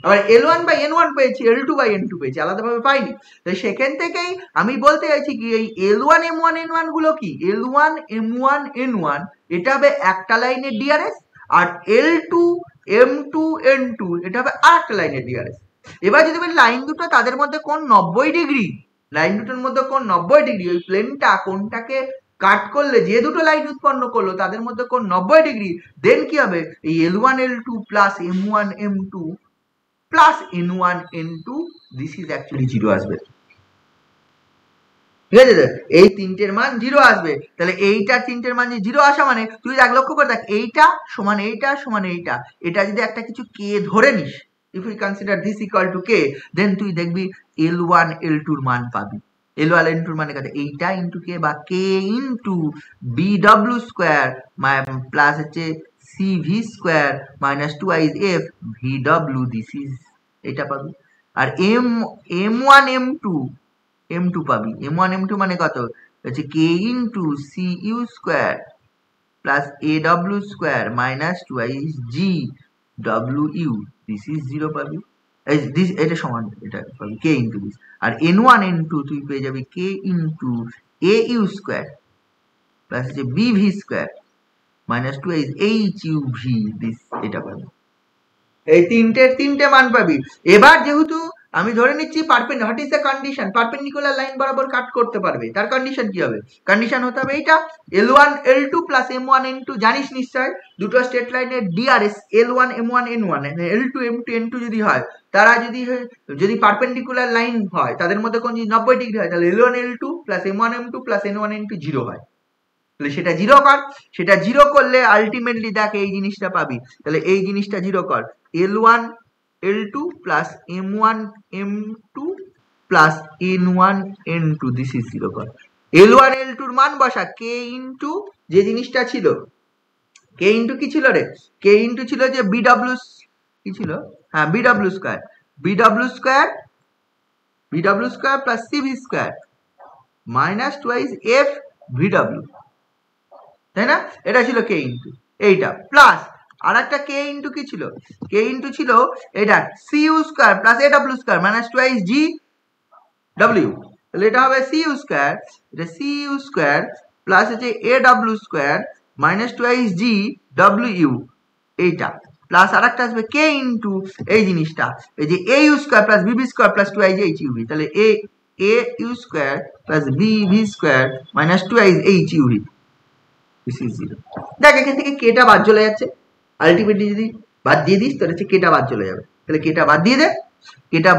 আবার L1 বাই N1 পেয়েছি, L2 বাই N2 পেয়েছি, আলাদাভাবে পাইনি। তাই সেখান থেকেই আমি বলতে চাইছি কি এই L1 M1 N1 গুলো কি, L1 M1 N1 এটা হবে একটা লাইনের ডিআরএস, আর L2 M2 N2 এটা হবে আরেকটা লাইনের ডিআরএস। এবার যদি বলি লাইন দুটো তাদের মধ্যে কোণ 90 ডিগ্রি, লাইন দুটোর মধ্যে কোণ 90 ডিগ্রি, ওই প্লেনটা কোণটাকে কাট করলে যে দুটো লাইন উৎপন্ন করলো তাদের মধ্যে কোণ 90 ডিগ্রি, দেন কি হবে এই L1 L2 plus M1 M2 plus N1 N2 this is actually 0 আসবে। ঠিক আছে, এই তিনটের মান 0 আসবে। তাহলে এইটা তিনটের মান 0 আসা মানে তুই দেখ লক্ষ্য করে দেখ এইটা সমান এইটা সমান এইটা, এটা যদি একটা কিছু k ধরে নিস, if we consider this equal to k, then তুই দেখবি L1 L2 এর মান পাবি। L1 L2 এর মানে কত, এইটা ইনটু k বা k into BW square plus হচ্ছে CV square minus 2 F VW, this is এটা পাবি। আর M1 M2 পাবি, M1 M2 মানে কত হচ্ছে k into CU square plus AW square minus 2G WU, this is 0 পাবি। এটা সমান এটা পাবি k into this. R N1 N2 তুই পেয়ে যাবি k into AU square plus হচ্ছে BV square minus 2HUV, this এটা পাবি। এই তিনটে মান পাবি। এবার যেহেতু আমি ধরে নিচ্ছি what is the condition, perpendicular line বরাবর কাট করতে পারবে, তার কন্ডিশন কি হবে? কন্ডিশন হতে হবে এইটা, L1 L2 plus M1 N2, জানিস নিশ্চয় দুটো স্ট্রেট লাইনের DRS L1 M1 N1 L2 M2 N2 যদি হয়, তারা যদি পারপেন্ডিকুলার লাইন হয়, তাদের মধ্যে কোন 90 ডিগ্রি হয়, তাহলে L1 L2 plus M1 M2 plus N1 N2 zero হয়। তাহলে সেটা জিরো কর, সেটা জিরো করলে আলটিমেটলি দেখ এই জিনিসটা পাবি। তাহলে এই জিনিসটা জিরো কর, L1 L2 plus M1 M2 plus N1 N2, this is 0 কর। L1 L2 এর মান বসা, K ইন্টু যে জিনিসটা ছিল, K ইন্টু কি ছিল রে? K ইন্টু ছিল যে BW কি ছিল? হ্যাঁ, BW square, BW square plus CV square minus twice F VW, তাই না? এটা ছিল K ইন্টু এইটা, প্লাস আর একটা K ইন্টু কি ছিল? K ইন্টু ছিল এটা CU square plus AW square minus twice G W, তাহলে এটা হবে CU স্কয়ার, এটা CU স্কয়ার প্লাস হচ্ছে AW square minus twice G W, এইটা প্লাস আর একটা আসবে K ইন্টু এই জিনিসটা, এই যে AU square plus BB square plus twice HUV, তাহলে AU square plus BB square minus twice HUV, this is 0। দেখ এখান থেকে কেটা বাদ চলে যাচ্ছে, আলটিমেটলি যদি বাদ দিয়ে দিস তাহলে হচ্ছে কেটা বাদ চলে যাবে, তাহলে কেটা বাদ দিয়ে দে, কেটা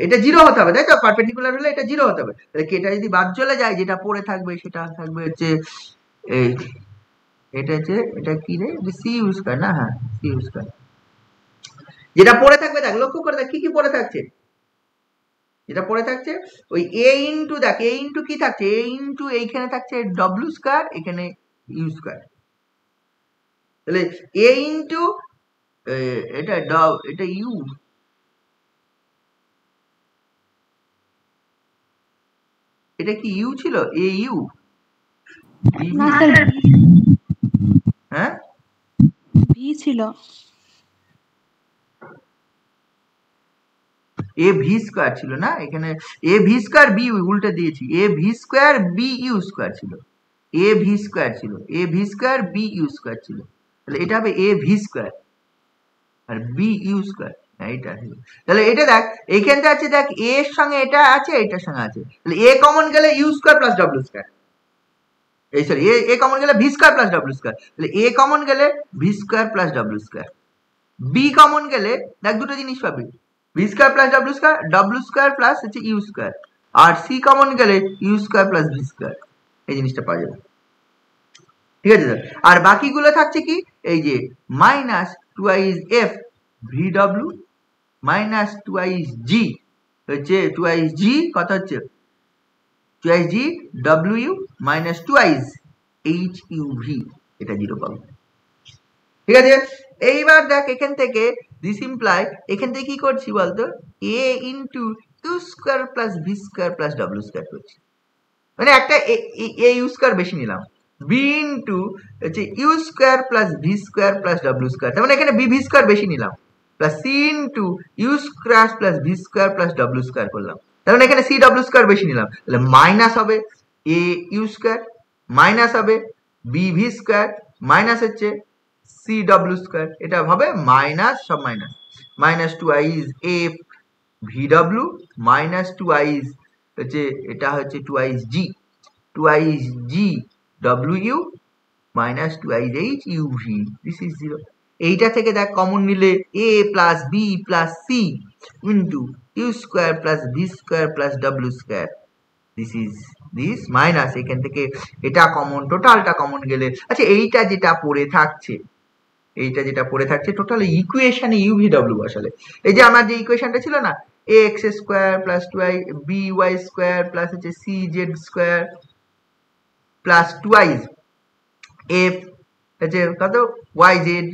এটা জিরো হতে হবে, তাই তো? পারপেন্ডিকুলার হলে এটা জিরো হতে হবে, তাহলে কেটা যদি বাদ চলে যায়, যেটা পড়ে থাকবে সেটা থাকবে হচ্ছে এই, এটা হচ্ছে এটা কি রে, সি ইউজ কর না, হ্যাঁ সি ইউজ কর, যেটা পড়ে থাকবে দেখ, লক্ষ্য করে দেখ কি কি পড়ে থাকছে, যেটা পড়ে থাকছে ওই এ ইন্টু, দেখ এ ইন্টু কি থাকছে, এ ইন্টু এইখানে থাকছে ডব্লিউ স্কয়ার, এখানে ইউ স্কয়ার, তাহলে এ ইন্টু এটা ইউ, এটা কি ইউ ছিল? এ ইউ, না স্যার হ্যাঁ ভি ছিল, এ ভি স্কয়ার ছিল না, এখানে এ ভি স্কয়ার বি উল্টে দিয়েছি, A V square B U square ছিল, এ ভি স্কয়ার ছিল, A V square B U square ছিল, তাহলে এটা হবে এ ভি স্কয়ার আর বি ইউ স্কয়ার, এইটা তাহলে এটা দেখ এইখানটা আছে, দেখ এ এর সঙ্গে এটা আছে, এটার সঙ্গে আছে, তাহলে এ কমন গেলে U square plus W square, এই সরি এ কমন গেলে V square plus W square, তাহলে এ কমন গেলে V square plus W square, B common গেলে দেখ দুটো জিনিস পাবি, V square plus W square plus হচ্ছে ইউ স্কয়ার, আর সি কমন গেলে U square plus V square, এই জিনিসটা পাওয়া যাবে। ঠিক আছে স্যার, আর বাকিগুলো থাকছে কি, এই যে minus twice F ভিডব্লিউ minus twice জি হচ্ছে টুয়াইস জি, কত হচ্ছে twice G W minus twice H U V, এটা জিরো পাবো। ঠিক আছে, এইবার দেখ এখান থেকে দিস ইমপ্লাই, এখান থেকে কি করছি বলতো, a into u square plus V square plus W square করছি, মানে একটা এ ইউ স্কয়ার বেশি নিলাম, বি ইন্টু হচ্ছে you square plus V square plus W square, তার মানে এখানে বি ভি স্কয়ার বেশি নিলাম, plus C into u square plus V square plus W square করলাম, তার মানে এখানে সি ডব্লিউ স্কয়ার বেশি নিলাম, তাহলে মাইনাস হবে এ ইউ স্কয়ার, মাইনাস হবে বি ভি স্কয়ার, মাইনাস হচ্ছে সি ডব্লিউ স্কয়ার, এটা হবে মাইনাস, সব minus, minus twice F ভিডব্লিউ minus twice হচ্ছে এটা হচ্ছে twice G W minus twice H U V, this is 0। এইটা থেকে দেখ কমন নিলে a plus b plus C into u square plus V square plus W square, this minus এখান থেকে এটা কমন, টোটালটা কমন গেলে, আচ্ছা এইটা যেটা পড়ে থাকছে টোটাল ইকুয়েশনে ইউভি ডব্লিউ বসালে, এই যে আমার যে ইকুয়েশনটা ছিল না, a x square plus twice b Y square plus হচ্ছে C Z square plus twice f হচ্ছে কত y Z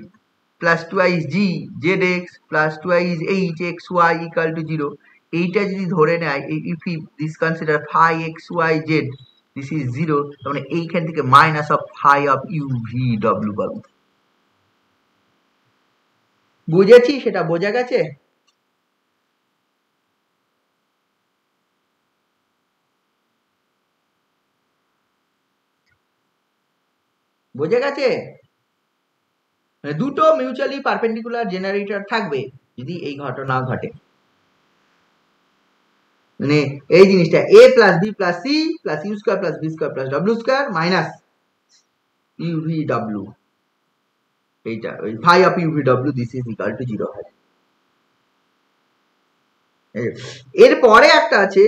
plus twice g Z x plus twice h x y equal to 0, এইটা যদি ধরে নেয়, if this consider phi x y z this is 0, তার মানে এইখান থেকে minus of phi of u V ডব্লিউ পাবো। বুঝেছি, সেটা বোঝা গেছে? বোঝা গেছে, মানে দুটো মিউচুয়ালি পারপেন্ডিকুলার জেনারেটর থাকবে যদি এই ঘটনা ঘটে। মানে এই জিনিসটা a plus b plus c plus u square plus b square plus w square minus uvw, এইটা ওই phi of uvw this is equal to 0 হয়। এরপরে একটা আছে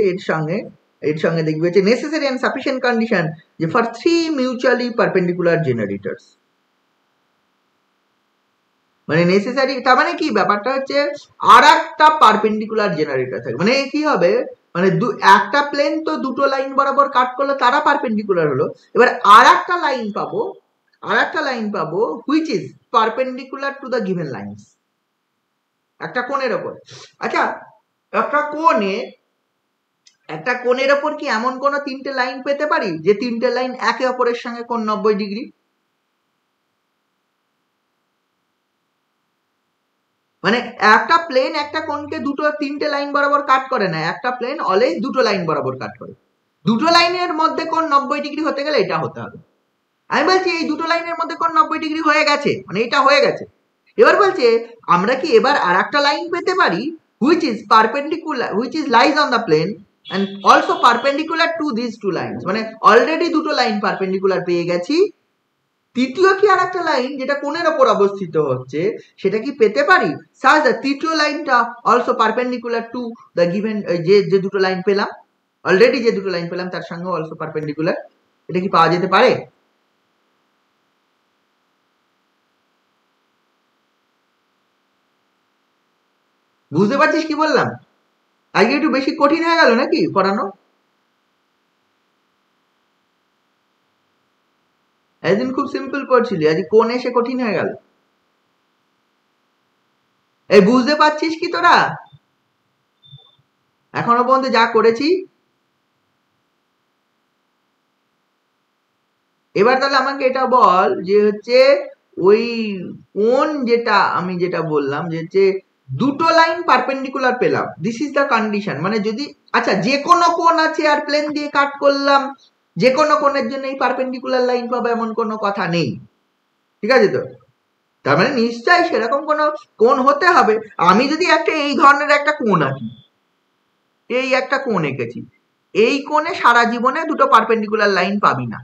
এর সঙ্গে দেখবে যে নেসেসারি এন্ড সাফিসিয়েন্ট কন্ডিশন যে ফর 3 মিউচুয়ালি পারপেন্ডিকুলার জেনারেটরস, মানে নেসেসারি তার মানে কি ব্যাপারটা হচ্ছে আর একটা পারপেন্ডিকুলার জেনারেটর থাকে, মানে কি হবে মানে একটা প্লেন তো দুটো লাইন বরাবর কাট করলে তারা পারপেন্ডিকুলার হলো, এবার আর একটা লাইন পাবো which is perpendicular to the given lines একটা কোণের ওপর। আচ্ছা একটা কোণের ওপর কি এমন কোন তিনটে লাইন পেতে পারি যে তিনটে লাইন একে অপরের সঙ্গে কোণ 90 ডিগ্রি? মানে একটা প্লেন একটা কোণকে তিনটে লাইন বরাবর কাট করে না, একটা প্লেন অলওয়েজ দুটো লাইন বরাবর কাট করে। দুটো লাইনের মধ্যে কোণ 90 ডিগ্রি হতে গেলে এটা হতে হবে। আমি বলছি এই দুটো লাইনের মধ্যে কোণ 90 ডিগ্রি হয়ে গেছে, মানে এটা হয়ে গেছে। এবার বলছে আমরা কি এবার আর একটা লাইন পেতে পারি which is perpendicular, which is lies on the plane and also perpendicular to these two lines, মানে অলরেডি দুটো লাইন পারপেন্ডিকুলার পেয়ে গেছি, তৃতীয় কি আর একটা লাইন যেটা কোণের ওপর অবস্থিত হচ্ছে সেটা কি পেতে পারি? সাজ দ্য তৃতীয় লাইনটা also perpendicular to the given, যে দুটো লাইন পেলাম অলরেডি, যে দুটো লাইন পেলাম তার সঙ্গে অলসো পারপেন্ডিকুলার, এটা কি পাওয়া যেতে পারে? বুঝতে পারছিস কি বললাম? আজকে একটু বেশি কঠিন হয়ে গেল নাকি পড়ানো? একদিন খুব সিম্পল পড়ছিলি, আজ কোন এসে কঠিন হয়ে গেল। এই বুঝতে পারছিস কি তোরা এখনো পর্যন্ত যা করেছি? এবার তাহলে আমাকে এটা বল যে হচ্ছে ওই কোন যেটা বললাম যে হচ্ছে দুটো লাইন পারপেন্ডিকুলার পেলাম, দিস ইজ দ্য কন্ডিশন, মানে যদি আচ্ছা যে কোনো কোণ আছে আর প্লেন দিয়ে কাট করলাম, যে কোনো কোণের জন্য এই পারপেন্ডিকুলার লাইন পাবো এমন কোনো কথা নেই, ঠিক আছে তো? তার মানে নিশ্চয়ই সেরকম কোনো কোণ হতে হবে। আমি যদি এই ধরনের একটা কোণ আঁকি, এই একটা কোণ এঁকেছি, এই কোণে সারা জীবনে দুটো পারপেন্ডিকুলার লাইন পাবি না,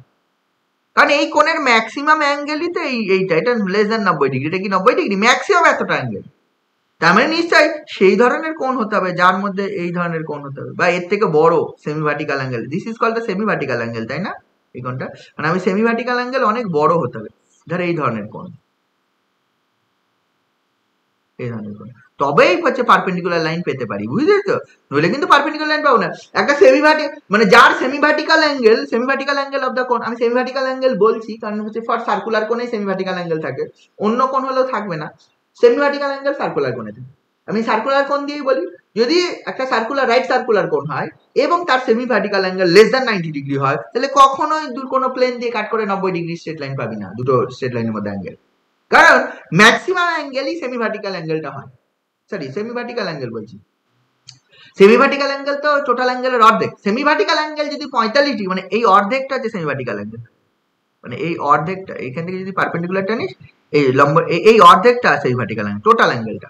কারণ এই কোণের ম্যাক্সিমাম অ্যাঙ্গেলই তো এটা লেস দ্যান 90 ডিগ্রি, এটা কি 90 ডিগ্রি ম্যাক্সিমাম এতটা অ্যাঙ্গেল, তার মানে নিশ্চয়ই সেই ধরনের কোণ হতে হবে যার মধ্যে এই ধরনের কোণ হতে হবে, বা এর থেকে বড় semi vertical angle, this is called the semi vertical angle, তাই না? এই কোণটা মানে আমি সেমি ভার্টিক্যাল অ্যাঙ্গেল অনেক বড় হতে হবে, ধর এই ধরনের কোণ, এই ধরনের কোণ, তবেই হচ্ছে পারপেন্ডিকুলার লাইন পেতে পারি, বুঝলি তো? নইলে কিন্তু পারপেন্ডিকুলার লাইন পাবো না। একটা মানে যার semi vertical angle of the কোণ, আমি সেমি ভার্টিক্যাল অ্যাঙ্গেল বলছি কারণ হচ্ছে ফর সার্কুলার কোণে সেমি ভার্টিক্যাল অ্যাঙ্গেল থাকে, অন্য কোণ হলেও থাকবে না, সেমি ভার্টিক্যাল অ্যাঙ্গেল সার্কুলার কোণে থাকে। আমি সার্কুলার কোণ দিয়েই বলি, যদি একটা রাইট সার্কুলার কোণ হয় এবং তার semi vertical angle less than 90 degree হয়, তাহলে কখনোই কোনো প্লেন দিয়ে কাট করে 90 ডিগ্রি স্ট্রেট লাইন পাবি না, দুটো স্ট্রেট লাইনের মধ্যে অ্যাঙ্গেল, কারণ ম্যাক্সিমাম অ্যাঙ্গেলই সেমি ভার্টিক্যাল অ্যাঙ্গেলটা হয়, সরি সেমি ভার্টিক্যাল অ্যাঙ্গেল বলছি, সেমি ভার্টিক্যাল অ্যাঙ্গেল তো টোটাল অ্যাঙ্গেলের অর্ধেক, সেমি ভার্টিক্যাল অ্যাঙ্গেল যদি 45 ডিগ্রি, মানে এই অর্ধেকটা হচ্ছে সেমি ভার্টিক্যাল অ্যাঙ্গেল, মানে এই অর্ধেকটা এখান থেকে যদি পারপেন্ডিকুলার টানিস এই লম্ব এই অর্ধেকটা সেমি ভার্টিক্যাল অ্যাঙ্গেল, টোটাল অ্যাঙ্গেলটা,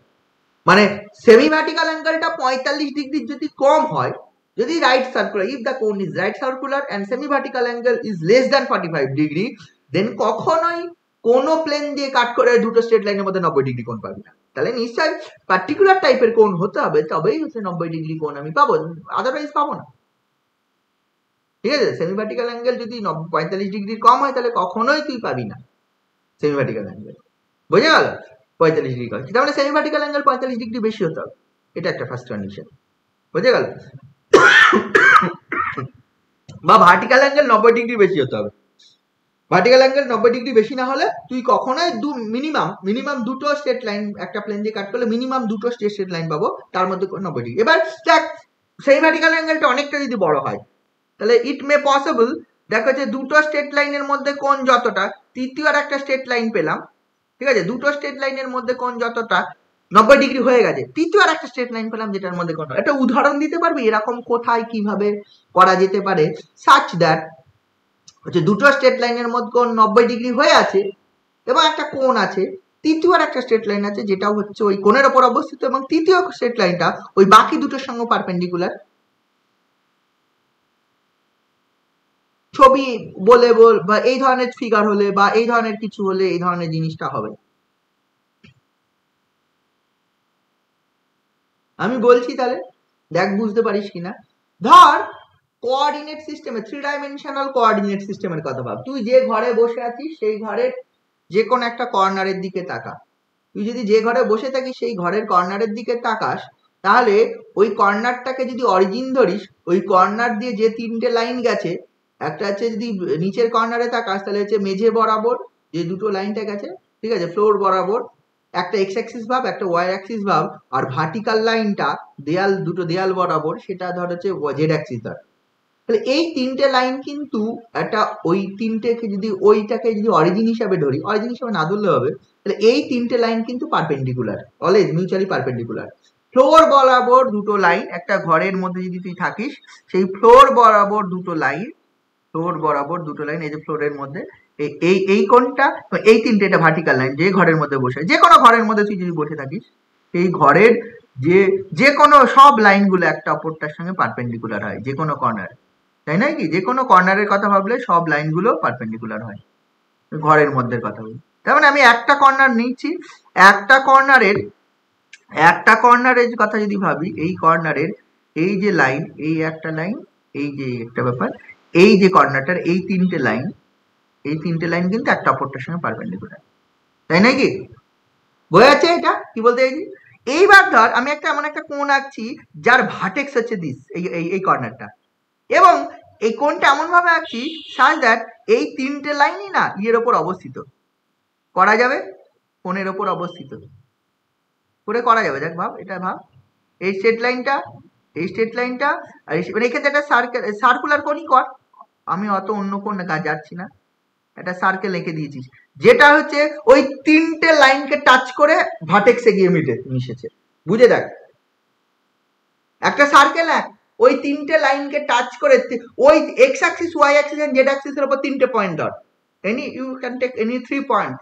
মানে সেমি ভার্টিক্যাল অ্যাঙ্গেলটা 45 ডিগ্রি যদি কম হয়, যদি right circular, if the cone is right circular and semi vertical angle is less than 45 degree, then কখনোই কোনো প্লেন দিয়ে কাট করে দুটো স্ট্রেট লাইনের মধ্যে 90 ডিগ্রি কোণ পাবি না। তাহলে নিশ্চয়ই পার্টিকুলার টাইপের কোণ হতে হবে, তবেই হচ্ছে 90 ডিগ্রি কোণ আমি পাবো, আদারওয়াইজ পাবো না, ঠিক আছে? সেমি ভার্টিক্যাল অ্যাঙ্গেল যদি 45 ডিগ্রির কম হয় তাহলে কখনোই তুই পাবি না সেমি ভার্টিক্যাল অ্যাঙ্গেল, বোঝা গেল? 45 ডিগ্রি কম, তার মানে সেমি ভার্টিক্যাল অ্যাঙ্গেল 45 ডিগ্রি বেশি হতে হবে, এটা একটা ফার্স্ট কন্ডিশন, বোঝা গেল? বা ভার্টিক্যাল অ্যাঙ্গেল 90 ডিগ্রি বেশি হতে হবে, ভার্টিক্যাল অ্যাঙ্গেল 90 ডিগ্রি বেশি না হলে তুই কখনোই মিনিমাম দুটো স্ট্রেট লাইন একটা প্লেন দিয়ে কাট করলে মিনিমাম দুটো স্ট্রেট লাইন পাবো, তার মধ্যে 90 ডিগ্রি। এবার দেখ সেই ভার্টিক্যাল অ্যাঙ্গেলটা অনেকটা যদি বড় হয় তাহলে ইট মে পসিবল, দেখো যে দুটো স্ট্রেট লাইনের মধ্যে কোণ যতটা, তৃতীয় আর একটা স্ট্রেট লাইন পেলাম, ঠিক আছে? দুটো স্ট্রেট লাইনের মধ্যে কোণ যতটা 90 ডিগ্রি হয়ে গেছে, তৃতীয় আর একটা স্ট্রেট লাইন পেলাম যেটার মধ্যে কোণ, একটা উদাহরণ দিতে পারবি এরকম কোথায় কিভাবে করা যেতে পারে, সাচ দ্যাট হচ্ছে দুটো স্ট্রেট লাইনের মধ্যে কোণ 90 ডিগ্রি হয়ে আছে এবং একটা কোণ আছে, তৃতীয় আর একটা স্ট্রেট লাইন আছে যেটা হচ্ছে ওই কোণের ওপর অবস্থিত এবং তৃতীয় স্ট্রেট লাইনটা ওই বাকি দুটোর সঙ্গে পারপেন্ডিকুলার, ছবি বলে বা এই ধরনের ফিগার হলে বা এই ধরনের কিছু হলে এই ধরনের জিনিসটা হবে। আমি বলছি তাহলে দেখ বুঝতে পারিস কিনা। ধর কোঅর্ডিনেট সিস্টেমে 3 ডাইমেনশনাল কোঅর্ডিনেট সিস্টেমের কথা ভাব। তুই যে ঘরে বসে আছিস সেই ঘরের যে কোনো একটা কর্নারের দিকে তাকা। তুই যদি যে ঘরে বসে থাকিস সেই ঘরের কর্নারের দিকে তাকাস, তাহলে ওই কর্নারটাকে যদি অরিজিন ধরিস, ওই কর্নার দিয়ে যে 3টে লাইন গেছে, একটা হচ্ছে যদি নিচের কর্নারে তাকাস তাহলে হচ্ছে মেঝে বরাবর যে দুটো লাইনটা গেছে, ঠিক আছে, ফ্লোর বরাবর একটা এক্স অ্যাক্সিস ভাব, একটা ওয়াই অ্যাক্সিস ভাব, আর ভার্টিক্যাল লাইনটা দেয়াল, দুটো দেয়াল বরাবর, সেটা ধর হচ্ছে জেড অ্যাক্সিস ধর। তাহলে এই 3টে লাইন কিন্তু একটা ওই 3টেকে যদি ওইটাকে যদি অরিজিন হিসাবে ধরি, অরিজিন হিসাবে না ধরলে হবে, তাহলে এই 3টে লাইন কিন্তু perpendicular, always mutually perpendicular. Floor বরাবর দুটো লাইন, একটা ঘরের মধ্যে যদি তুই থাকিস সেই ফ্লোর বরাবর দুটো লাইন, ফ্লোর বরাবর দুটো লাইন, এই যে ফ্লোরের মধ্যে এই কোণটা, এই 3টে এটা ভার্টিক্যাল লাইন, যে ঘরের মধ্যে বসে, যে কোনো ঘরের মধ্যে তুই যদি বসে থাকিস সেই ঘরের যে কোনো সব লাইনগুলো একটা অপরটার সঙ্গে পারপেন্ডিকুলার হয় যে কোনো কর্নার, তাই নয় কি? যে কোনো কর্নারের কথা ভাবলে সব লাইনগুলো পারপেন্ডিকুলার হয়, ঘরের মধ্যে কথা বলি। তার মানে আমি একটা কর্নার নিচ্ছি, একটা কর্নারের কথা যদি ভাবি, এই কর্নারের এই যে লাইন, এই একটা লাইন, এই যে একটা ব্যাপার, এই যে কর্নারটার এই 3টে লাইন, এই 3টে লাইন কিন্তু একটা অপরটার সঙ্গে পারপেন্ডিকুলার, তাই নয় কি? বোঝা যাচ্ছে এটা কি বলতে চাইছি? এইবার ধর আমি একটা এমন একটা কোণ আঁকছি যার ভার্টেক্স হচ্ছে দিস, এই কর্নারটা, এবং এই কোণটা এমন ভাবে আঁকছি সাজ দ্যাট এই 3টে লাইনই না এর ওপর অবস্থিত করা যাবে, কোণের ওপর অবস্থিত করে করা যাবে। দেখ ভাব, এটা ভাব, এই স্ট্রেট লাইনটা, এই স্ট্রেট লাইনটা, আর মানে এক্ষেত্রে একটা সার্কুলার কোণই কর, আমি অত অন্য কোণ যাচ্ছি না, একটা সার্কেল এঁকে দিয়েছিস যেটা হচ্ছে ওই 3টে লাইনকে টাচ করে ভার্টেক্সে গিয়ে মিশেছে। বুঝে দেখ, একটা সার্কেল ওই 3টে লাইনকে টাচ করে ওই x axis, y axis and z অ্যাক্সিসের উপর 3টে পয়েন্ট ধর, you can take any 3 points.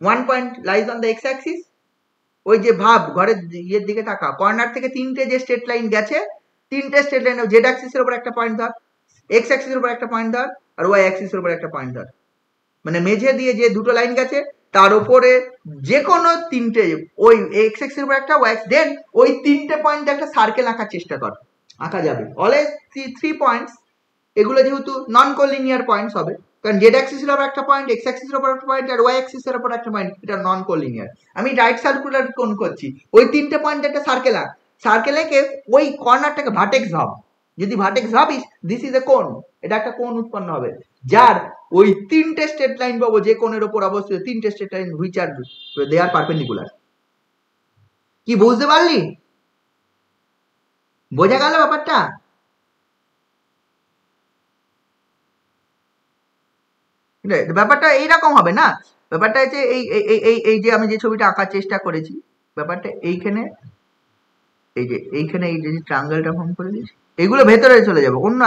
1 point lies on the x axis, ওই যে ভাব ঘরের ইয়ের দিকে তাকা, কর্নার থেকে 3টে যে স্ট্রেট লাইন গেছে, 3টে স্ট্রেট লাইন জেড অ্যাক্সিসের উপর একটা পয়েন্ট ধর, এক্স অ্যাক্সিসের উপর একটা পয়েন্ট ধর, আর ওয়াই অ্যাক্সিসের উপর একটা পয়েন্ট ধর। মানে মেঝে দিয়ে যে দুটো লাইন গেছে তার উপরে যে কোনো 3টে, ওই এক্স অ্যাক্সিসের উপর একটা, ওয়াই অ্যাক্সিস, দেন ওই 3টে পয়েন্ট একটা সার্কেল আঁকার চেষ্টা কর, আঁকা যাবে অলওয়েজ 3 পয়েন্টস। এগুলো যেহেতু নন কোলিনিয়ার পয়েন্টস হবে, কারণ জেড অ্যাক্সিসের উপর একটা পয়েন্ট, এক্স অ্যাক্সিসের উপর একটা পয়েন্ট, আর ওয়াই অ্যাক্সিসের উপর একটা পয়েন্ট, এটা নন কোলিনিয়ার। আমি রাইট সার্কুলার কোণ করছি, ওই 3টে পয়েন্ট একটা সার্কেল আঁক, সার্কেল এঁকে ওই কর্নারটাকে ভার্টেক্স ভাব, যদি ভার্টেক্স ভাবিস দিস ইজ এ কোণ, এটা একটা কোণ উৎপন্ন হবে যার ওই 3টে স্ট্রেট লাইন পাবো যে কোণের উপর অবস্থিত, 3টে straight line which are they are perpendicular. কি বুঝতে পারলি? বোঝা গেল ব্যাপারটা? ব্যাপারটা এইরকম হবে না, ব্যাপারটা হচ্ছে এই যে আমি যে ছবিটা আঁকার চেষ্টা করেছি, ব্যাপারটা এইখানে, এই যে ট্রায়াঙ্গেলটা ফর্ম করে দিয়েছি, এগুলো ভেতরে চলে যাবে অন্য,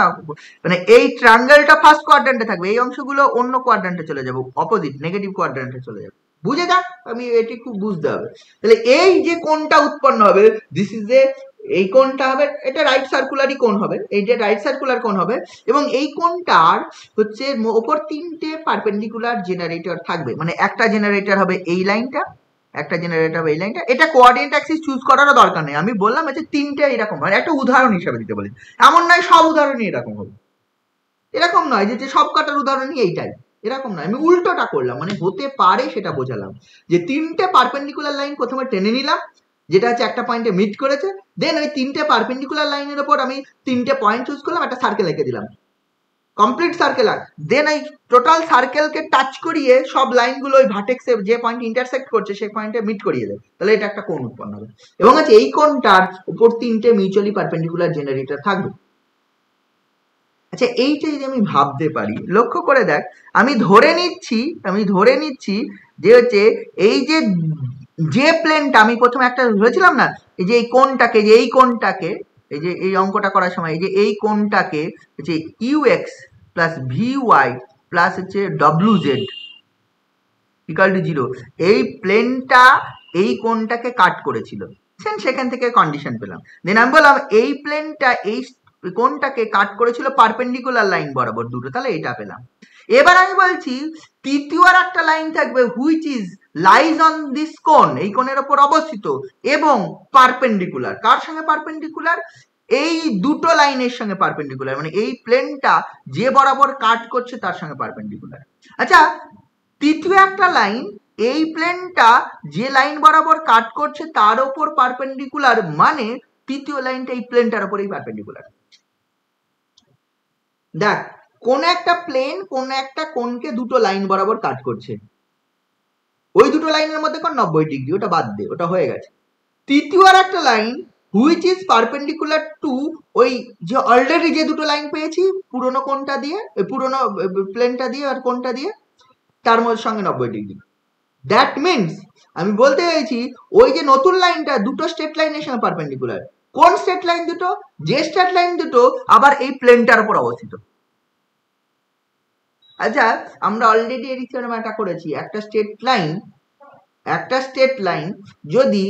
মানে এই ট্রায়াঙ্গেলটা ফার্স্ট কোয়াড্র্যান্টে থাকবে, এই অংশগুলো অন্য কোয়াড্র্যান্টে চলে যাবে, অপোজিট নেগেটিভ কোয়াড্র্যান্টে চলে যাবে। বুঝে যাক, আমি এটি খুব বুঝতে হবে। তাহলে এই যে কোণটা উৎপন্ন হবে, দিস ইজ এ, এই কোণটা হবে, এটা রাইট সার্কুলারই কোণ হবে, এই যে রাইট সার্কুলার কোণ হবে, এবং এই কোণটার হচ্ছে ওপর 3টে পারপেন্ডিকুলার জেনারেটর থাকবে, মানে একটা জেনারেটর হবে এই লাইনটা, একটা জেনারেটর হবে এই লাইনটা। এটা কোঅর্ডিনেট অ্যাক্সিস চুজ করারও দরকার নেই, আমি বললাম যে 3টে এরকম হয়, একটা উদাহরণ হিসাবে দিতে বলি, এমন নয় সব উদাহরণই এরকম হবে, এরকম নয় যে সব কাটার উদাহরণই এইটাই, এরকম নয়, আমি উল্টোটা করলাম, মানে হতে পারে সেটা বোঝালাম, যে 3টে পারপেন্ডিকুলার লাইন প্রথমে টেনে নিলাম যেটা হচ্ছে একটা পয়েন্টে মিট করেছে, দেন ওই 3টে পারপেন্ডিকুলার লাইনের উপর আমি 3টে পয়েন্ট চুজ করলাম, একটা সার্কেল এঁকে দিলাম, কমপ্লিট সার্কেল আর দেন এই টোটাল সার্কেলকে টাচ করিয়ে সব লাইনগুলো ওই ভার্টেক্সে যে পয়েন্ট ইন্টারসেক্ট করছে সেই পয়েন্টে মিট করিয়ে দেয়, তাহলে এটা একটা কোণ উৎপন্ন হবে, এবং আছে এই কোণটার উপর 3টে মিউচুয়ালি পারপেন্ডিকুলার জেনারেটর থাকবে। আচ্ছা, এইটা যদি আমি ভাবতে পারি, লক্ষ্য করে দেখ, আমি ধরে নিচ্ছি যে হচ্ছে এই যে প্লেনটা আমি প্রথমে একটা ধরেছিলাম না, এই যে এই কোণটাকে, এই যে এই অঙ্কটা করার সময় এই যে এই কোণটাকে হচ্ছে ইউএক্স প্লাস ভিওয়াই প্লাস হচ্ছে ডব্লিউজেড ইকুয়াল টু 0, এই প্লেনটা এই কোণটাকে কাট করেছিল, সেখান থেকে কন্ডিশন পেলাম, দেন আমি বললাম এই প্লেনটা কোনটাকে কাট করেছিল পারপেন্ডিকুলার লাইন বরাবর দুটো, তাহলে এটা পেলাম। এবার আমি বলছি তৃতীয় আর একটা লাইন থাকবে which is lies on this কোন, এই কোণের ওপর অবস্থিত এবং পারপেন্ডিকুলার। কার সঙ্গে পারপেন্ডিকুলার? এই দুটো লাইনের সঙ্গে পারপেন্ডিকুলার, মানে এই প্লেনটা যে বরাবর কাট করছে তার সঙ্গে পারপেন্ডিকুলার। আচ্ছা, তৃতীয় একটা লাইন এই প্লেনটা যে লাইন বরাবর কাট করছে তার ওপর পারপেন্ডিকুলার, মানে তৃতীয় লাইনটা এই প্লেনটার ওপরেই পারপেন্ডিকুলার। দেখ, কোন একটা প্লেন কোন একটা কোণকে দুটো লাইন বরাবর কাট করছে, ওই দুটো লাইনের মধ্যে কোণ 90 ডিগ্রি, ওটা বাদ দে, ওটা হয়ে গেছে। তৃতীয় আর একটা line which is perpendicular two ওই যে অলরেডি যে দুটো লাইন পেয়েছি পুরোনো কোণটা দিয়ে, পুরোনো প্লেনটা দিয়ে আর কোণটা দিয়ে, তার মধ্যে সঙ্গে 90 ডিগ্রি। দ্যাট মিনস আমি বলতে চাইছি ওই যে নতুন লাইনটা দুটো স্ট্রেট লাইনের সঙ্গে পারপেন্ডিকুলার। কোন স্ট্রেট লাইন দুটো? যে স্ট্রেট লাইন দুটো আবার এই প্লেনটার উপর অবস্থিত। আচ্ছা, আমরা অলরেডি এর থিওরেমটা করেছি, একটা স্ট্রেট লাইন যদি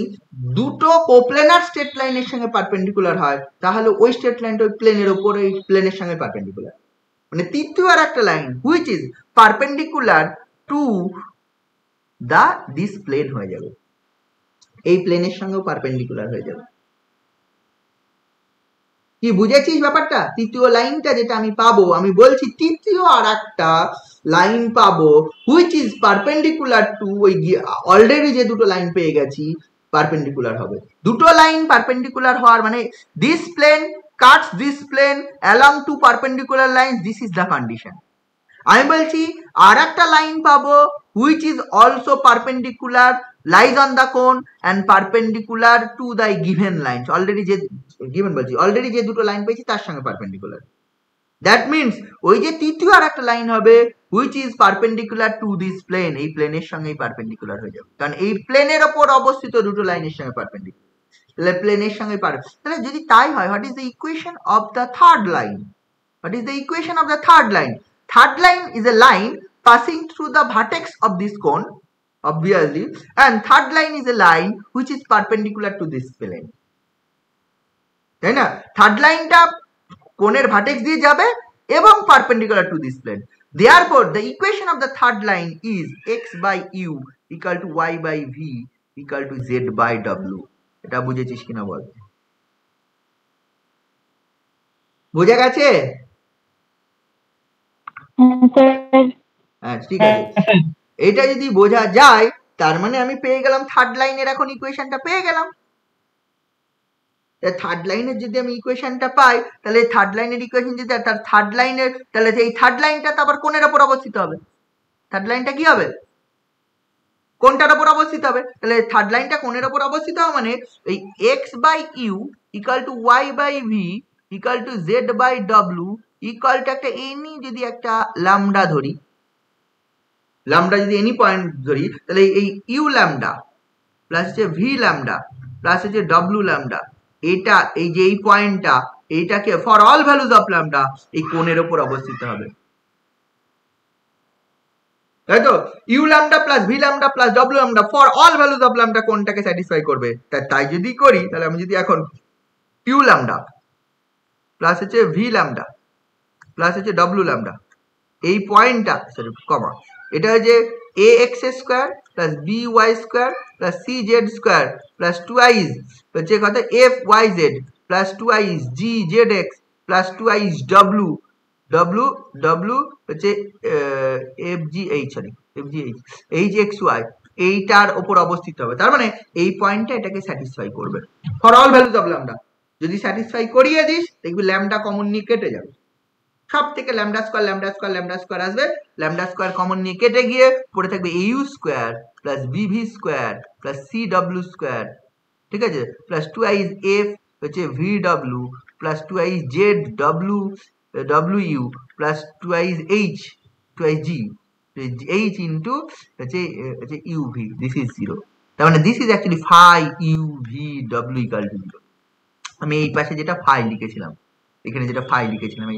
দুটো কোপ্লেনার স্ট্রেট লাইনের সঙ্গে পারপেন্ডিকুলার হয় তাহলে ওই স্ট্রেট লাইনটা ওই প্লেনের উপর ওই প্লেনের সঙ্গে পারপেন্ডিকুলার। মানে তৃতীয় আর একটা line which is perpendicular to this plane হয়ে যাবে, এই প্লেনের সঙ্গেও পারপেন্ডিকুলার হয়ে যাবে। কি বুঝেছিস ব্যাপারটা? তৃতীয় লাইনটা যেটা আমি পাবো, আমি বলছি তৃতীয় আর একটা লাইন পাবো হুইচ ইজ পারপেন্ডিকুলার টু ওই অলরেডি যে দুটো লাইন পেয়ে গেছি পারপেন্ডিকুলার হবে। দুটো লাইন পারপেন্ডিকুলার হওয়ার মানে this plane cuts this plane along two perpendicular line, this is the condition. আমি বলছি আর একটা লাইন পাবো which is also perpendicular lies on the cone and perpendicular to the given lines, already যে দুটো লাইন পেয়েছি তার সঙ্গে পারপেন্ডিকুলার। দ্যাট মিনস ওই যে তৃতীয় আর একটা লাইন হবে which is perpendicular to this plane, এই প্লেনের সঙ্গেই পারপেন্ডিকুলার হয়ে যাবে, কারণ এই প্লেনের ওপর অবস্থিত দুটো লাইনের সঙ্গে পারপেন্ডিকুলার, তাহলে প্লেনের সঙ্গে তাহলে যদি তাই হয়, what is the equation of the third line? Third line is a line passing through the vertex of this cone, obviously, and third line is a line which is perpendicular to this plane. তাই না? থার্ড লাইনটা কোণের ভার্টেক্স দিয়ে যাবে এবং perpendicular to this plane. Therefore, the equation of the third line is x by u equal to y by v equal to z by w. এটা বুঝেছিস কিনা বল? বুঝে গেছে? হ্যাঁ, ঠিক আছে। এটা যদি বোঝা যায় তার মানে আমি পেয়ে গেলাম থার্ড লাইনের এখন ইকুয়েশনটা পেয়ে গেলাম। থার্ড লাইনের যদি আমি ইকুয়েশনটা পাই তাহলে থার্ড লাইনের ইকুয়েশন যদি তার থার্ড লাইনের, তাহলে এই থার্ড লাইনটা তো আবার কোণের ওপর অবস্থিত হবে। থার্ড লাইনটা কি হবে? কোনটার ওপর অবস্থিত হবে? তাহলে থার্ড লাইনটা কোণের ওপর অবস্থিত হবে, মানে এই x by u equal to y by v equal to z by w equal to একটা এনি যদি একটা ল্যামডা ধরি, ল্যামডা যদি এনি পয়েন্ট ধরি, তাহলে এই ইউ ল্যামডা প্লাস হচ্ছে ভি ল্যামডা প্লাস হচ্ছে ডব্লিউ ল্যামডা, এটা এই যে এই পয়েন্টটা এইটাকে for all values of lambda এই কোণের ওপর অবস্থিত হবে, তাই তো? U lambda plus v lambda plus ডব্লিউ lambda for all values of lambda কোণটাকে স্যাটিসফাই করবে। তাই যদি করি তাহলে আমি যদি এখন ইউ ল্যামডা প্লাস হচ্ছে ভি ল্যামডা প্লাস হচ্ছে ডব্লিউ ল্যামডা এই পয়েন্টটা সরি কমা, এটা হচ্ছে এ x square plus b Y square plus C Z square plus 2i হচ্ছে কত F Y Z plus 2i জি Z x plus 2i W W W হচ্ছে F G H sorry F G H H x Y এইটার ওপর অবস্থিত হবে। তার মানে এই পয়েন্টটা এটাকে স্যাটিসফাই করবে for all values of lambda. যদি স্যাটিসফাই করিয়ে দিস দেখবি ল্যামডা কমন নিয়ে কেটে যাবে, সব থেকে ল্যামডা স্কোয়ার আসবে, ল্যামডা স্কোয়ার কমন নিয়ে কেটে গিয়ে পড়ে থাকবে U square plus B V square plus C W square, ঠিক আছে, প্লাস 2i এফ হচ্ছে V W plus 2i Z W W U plus 2i H 2i G H into হচ্ছে ইউ ভি, দিস ইজ 0। তার মানে this is actually phi u V ডব্লিউ ইকুয়াল টু 0। আমি এই পাশে যেটা ফাই লিখেছিলাম, এখানে যেটা ফাই লিখেছিলাম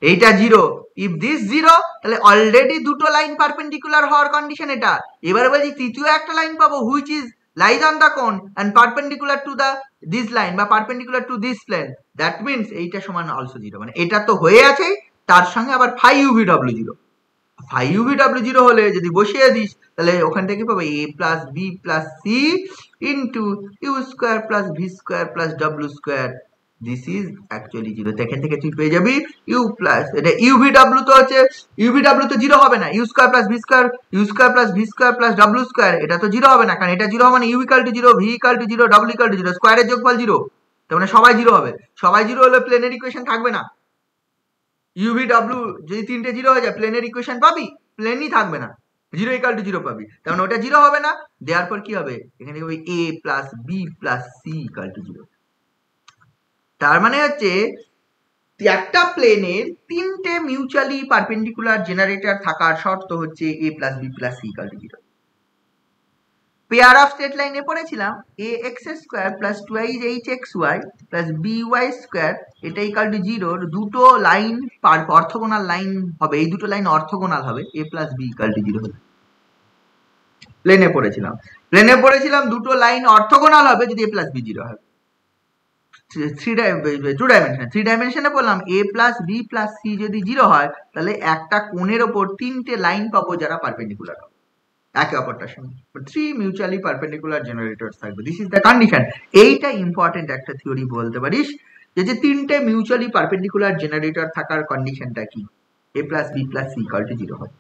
এইটা 0। ইফ দিস 0 তাহলে অলরেডি দুটো লাইন পারপেন্ডিকুলার হওয়ার কন্ডিশন এটা। এবারে বলছি তৃতীয় একটা লাইন পাবো which is lies on the cone and perpendicular to the this line বা perpendicular to this plane, that means এইটা সমান also 0, মানে এটা তো হয়ে আছে, তার সঙ্গে আবার phi UVW 0, phi UVW 0 হলে যদি বসিয়ে দিস তাহলে ওখান থেকে পাবে a plus b plus c into u square plus v square plus w square, this is actually 0, এখান থেকে তুই পেয়ে যাবি u plus এটা UVW তো হচ্ছে UVW তো 0 হবে না, u square plus v square plus w square এটা তো 0 হবে না, কারণ এটা 0 মানে u equal to 0, v equal to 0, w equal to 0, স্কয়ারের যোগফল 0, তার মানে সবাই 0 হবে, সবাই 0 হলে প্লেনের ইকুয়েশন থাকবে না, UVW যদি তিনটে 0 হয়ে যায় প্লেনের ইকুয়েশন পাবি, প্লেনই থাকবে না, 0 equal to 0 পাবি, তার মানে ওটা 0 হবে না, দেওয়ার পর কি হবে এখানে হবে a plus b plus c equal to 0, তার মানে হচ্ছে একটা প্লেনের তিনটে মিউচুয়ালি পারপেন্ডিকুলার জেনারেটর থাকার শর্ত হচ্ছে a plus b plus c equal to 0। Pair of straight লাইনে পড়েছিলাম ax square plus 2hxy plus by square এটা ইকুয়াল টু 0, দুটো লাইন অর্থোগোনাল লাইন হবে, এই দুটো লাইন অর্থোগোনাল হবে, a plus b equal to 0 হবে। প্লেনে পড়েছিলাম দুটো লাইন অর্থোগোনাল হবে যদি a plus b 0 হবে। থ্রি ডাইমেনশনে বললাম a plus b plus c যদি 0 হয় তাহলে একটা কোণের ওপর তিনটে লাইন পাবো যারা পারপেন্ডিকুলার হবে একে অপরটার সঙ্গে, থ্রি মিউচুয়ালি পারপেন্ডিকুলার জেনারেটরস থাকবে, দিস ইজ দ্য কন্ডিশন। এইটা ইম্পর্টেন্ট একটা থিওরি বলতে পারিস যে তিনটে মিউচুয়ালি পারপেন্ডিকুলার জেনারেটর থাকার কন্ডিশনটা কি, a plus b plus c equal to 0 হবে।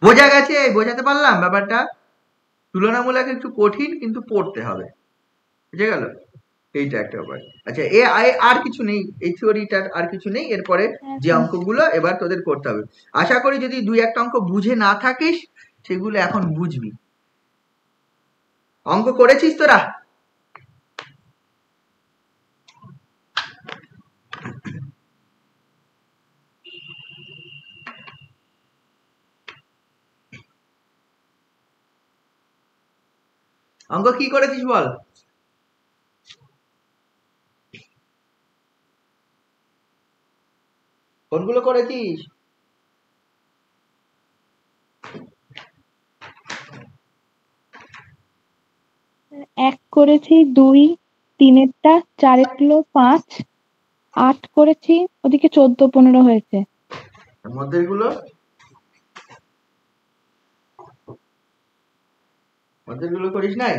বোঝা গেছে? বোঝাতে পারলাম ব্যাপারটা? তুলনামূলক একটু কঠিন কিন্তু পড়তে হবে, বুঝে গেল? এইটা একটা ব্যাপার। আচ্ছা আর কিছু নেই এই থিওরিটার, আর কিছু নেই, এরপরে যে অঙ্কগুলো এবার তোদের করতে হবে। আশা করি যদি দুই একটা অঙ্ক বুঝে না থাকিস সেগুলো এখন বুঝবি। অঙ্ক করেছিস তোরা? অঙ্ক কি করেছিস বল? কোনগুলো করেছিস? এক করেছি, 2, 3-এরটা, 4-এরগুলো 5, 8 করেছি, ওদিকে 14-15 হয়েছে। মধ্যেরগুলো করিস নাই?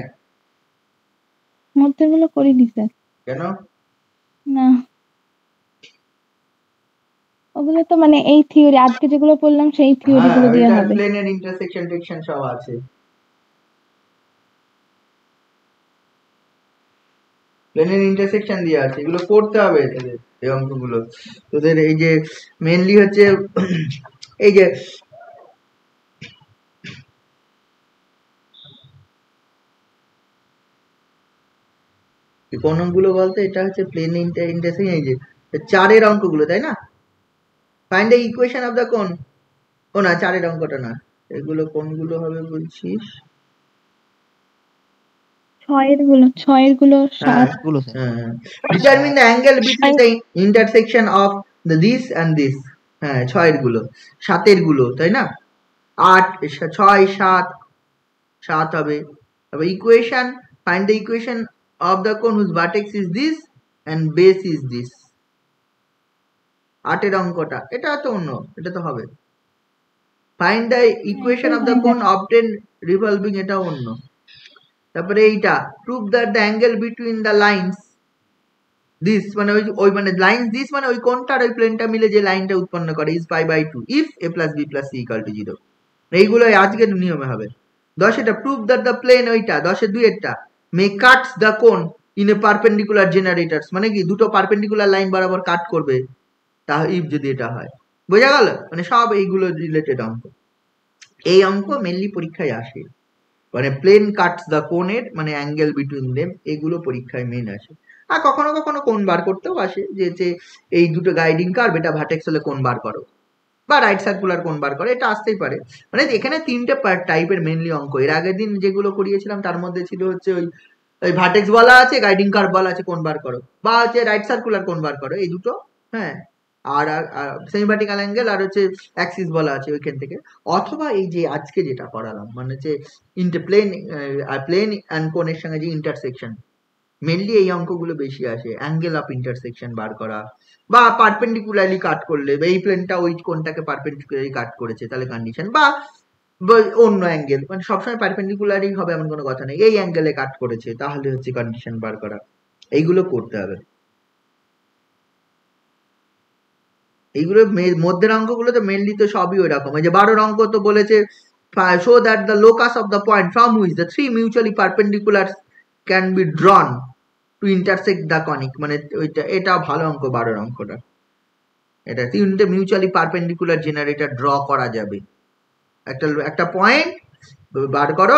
মধ্যেরগুলো করিনি স্যার। কেন? না, ওগুলো তো মানে এই থিওরি আজকে যেগুলো পড়লাম সেই থিওরি গুলো দিয়ে হবে। প্লেনের ইন্টারসেকশন টেকশন সব আছে, প্লেনের ইন্টারসেকশন দিয়ে আছে, এগুলো পড়তে হবে তোদের, এই অঙ্কগুলো তোদের। এই যে মেইনলি হচ্ছে এই যে কোন অঙ্কগুলো বলতে, এটা হচ্ছে প্লেন ইন্টারসেকশন, এই যে 4-এর অঙ্কগুলো, তাই না? Find the equation of the কোন, ও না 4-এর অঙ্কটা না, এগুলো কোনগুলো হবে বলছিস? 6-এরগুলো 7-গুলো। Determine the angle between the intersection of this and this, হ্যাঁ 6-এরগুলো, 7-এরগুলো, তাই না? 8 6 7 হবে। তবে equation, find the equation of the cone whose vertex is this and base is this, 8-এর অঙ্কটা, এটা তো অন্য, এটা তো হবে। Find the equation of the কোন obtained revolving, এটা অন্য। তারপরে এইটা prove that the angle between the lines this, মানে ওই মানে লাইনস দিস মানে ওই কোনটা আর ওই প্লেনটা মিলে যে লাইনটা উৎপন্ন করে is π/2 if a plus b plus c equal to 0। এইগুলো আজকের নিয়মে হবে। 10 এটা প্রুভ দ্যাট দ্য প্লেন, ওইটা 10-এর 2-এরটা may cuts the cone in a perpendicular generators, মানে কি দুটো পারপেন্ডিকুলার লাইন বরাবর কাট করবে, তা ইফ যদি এটা হয়। বোঝা গেল? মানে সব এইগুলো রিলেটেড অঙ্ক, এই অঙ্ক মেইনলি পরীক্ষায় আসে, মানে প্লেন কাটস দ্য কোনের মানে অ্যাঙ্গেল বিটুইন দেম, এগুলো পরীক্ষায় মেইন আসে। আর কখনো কখনো কোন বার করতেও আসে, যে এই দুটো গাইডিং কার্ভ, এটা ভার্টেক্স হলে কোন বার করো, বা রাইট সার্কুলার কোন বার করে, এটা আসতেই পারে। মানে এখানে 3টে টাইপের মেইনলি অঙ্ক, এর আগের দিন যেগুলো করিয়েছিলাম তার মধ্যে ছিল হচ্ছে ওই ভার্টেক্স বলা আছে, গাইডিং কার্ভ বলা আছে কোন বার করো, বা হচ্ছে রাইট সার্কুলার কোন বার করো, এই দুটো। হ্যাঁ, আর সেমি ভার্টিক্যাল অ্যাঙ্গেল আর হচ্ছে অ্যাক্সিস বলা আছে ওইখান থেকে, অথবা এই যে আজকে যেটা করালাম মানে হচ্ছে প্লেন প্লেন অ্যান্ড কোণের সঙ্গে যে ইন্টারসেকশন, মেনলি এই অঙ্কগুলো বেশি আসে, অ্যাঙ্গেল অফ ইন্টারসেকশন বার করা, বা পারপেন্ডিকুলারলি কাট করলে এই প্লেনটা ওই কোণটাকে পারপেন্ডিকুলারলি কাট করেছে তাহলে কন্ডিশন, বা অন্য অ্যাঙ্গেল, মানে সবসময় পারপেন্ডিকুলারই হবে এমন কোনো কথা নেই, এই অ্যাঙ্গেলে কাট করেছে তাহলে হচ্ছে কন্ডিশন বার করা, এইগুলো করতে হবে। এইগুলো মধ্যের অঙ্কগুলো তো মেনলি তো সবই ওই রকম। এই যে 12 অঙ্ক তো বলেছে show that the locus of the point from which the three mutually perpendicular can be drawn to intersect the conic, মানে এটা ভালো অঙ্ক 12 অঙ্কটা, এটা তিনটে মিউচুয়ালি পারপেন্ডিকুলার জেনারেটর ড্র করা যাবে, একটা পয়েন্ট বার করো,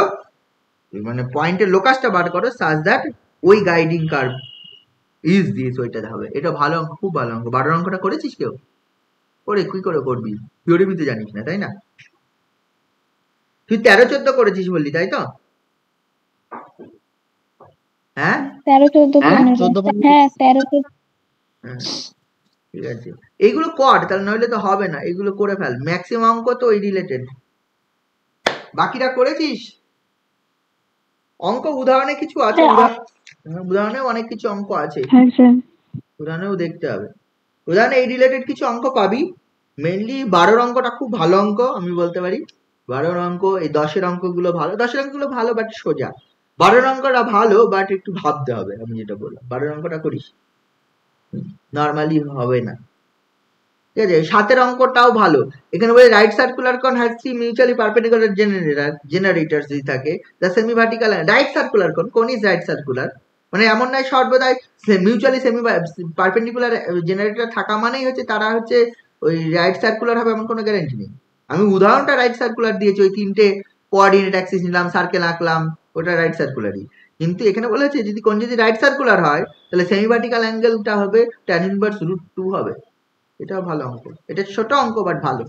মানে পয়েন্টের লোকাসটা বার করো such that ওই গাইডিং কার্ভ ইজ দিস, ওইটা হবে। এটা ভালো অঙ্ক, খুব ভালো অঙ্ক। 12 অঙ্কটা করেছিস কেউ? করে কি করে করবি, থিওরি তো জানিস না তাই না? তুই 13-14 করেছিস বললি তাই তো? হ্যাঁ 13, 14, 15। হ্যাঁ 13। ঠিক আছে, এইগুলো কর তাহলে, নইলে তো হবে না, এগুলো করে ফেল, ম্যাক্সিমাম অঙ্ক তো ওই রিলেটেড। বাকিটা করেছিস? অঙ্ক উদাহরণে কিছু আছে, উদাহরণে অনেক কিছু অঙ্ক আছে, উদাহরণেও দেখতে হবে, উদাহরণে এই রিলেটেড কিছু অঙ্ক পাবি। মেনলি 12 অঙ্কটা খুব ভালো অঙ্ক আমি বলতে পারি, 12 অঙ্ক, এই 10 অঙ্কগুলো ভালো, 10 অঙ্কগুলো ভালো বাট সোজা, 12 অঙ্কটা ভালো বাট একটু ভাবতে হবে, আমি যেটা বললাম 12 অঙ্কটা করিস, নর্মালি হবে না। ঠিক আছে, 7 অঙ্কটাও ভালো, এখানে বলে রাইট সার্কুলার কোন হ্যাজ থ্রি মিউচুয়ালি পারপেন্ডিকুলার জেনারেটরস যদি থাকে, the semi vertical right circular কোন ইজ রাইট সার্কুলার, মানে এমন নয় সর্বদাই মিউচুয়ালি সেমি পারপেন্ডিকুলার জেনারেটর থাকা মানেই হচ্ছে তারা হচ্ছে ওই রাইট সার্কুলার হবে এমন কোনো গ্যারান্টি নেই। আমি উদাহরণটা রাইট সার্কুলার দিয়েছি, ওই 3টে কোঅর্ডিনেট অ্যাক্সিস নিলাম, সার্কেল আঁকলাম, ওটা রাইট সার্কুলারই, কিন্তু এখানে বলেছে যদি কোন যদি রাইট সার্কুলার হয় তাহলে সেমি ভার্টিক্যাল অ্যাঙ্গেলটা হবে tan ইনভার্স √2 হবে। এটাও ভালো অঙ্ক, এটা ছোট অঙ্ক বাট ভালো।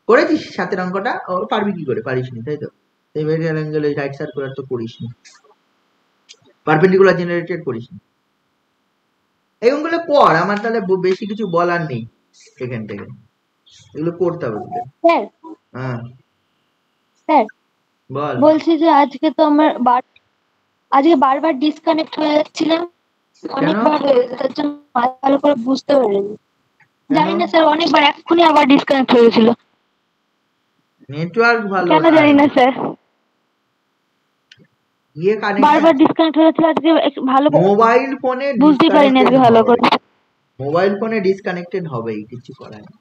করেছিস 7 অঙ্কটা? ও পারবি কি করে, পারিস নি তাই তো? Semi vertical angle right circular তো করিস নি, পারপেন্ডিকুলার জেনারেটেড করিস নি, এগুলো কর, আমার তাহলে বেশি কিছু বলার নেই এখান থেকে, এগুলো করতে হবে তোদের। স্যার হ্যাঁ স্যার বল। বলছি যে আজকে তো আমার আজকে বারবার ডিসকানেক্ট হয়ে যাচ্ছিলাম, অনেকবার হয়ে গেছে, তার জন্য ভালো করে বুঝতে পারিনি, জানি না স্যার, অনেকবার এক্ষুনি আবার ডিসকানেক্ট হয়ে গেছিল, নেটওয়ার্ক ভালো কেন জানি না স্যার, ইয়ে কানেক্ট বারবার ডিসকানেক্ট হয়ে যাচ্ছিল আজকে, ভালো মোবাইল ফোনে বুঝতে পারিনি আজকে ভালো করে। মোবাইল ফোনে ডিসকানেক্টেড হবেই, কিছু করার নেই,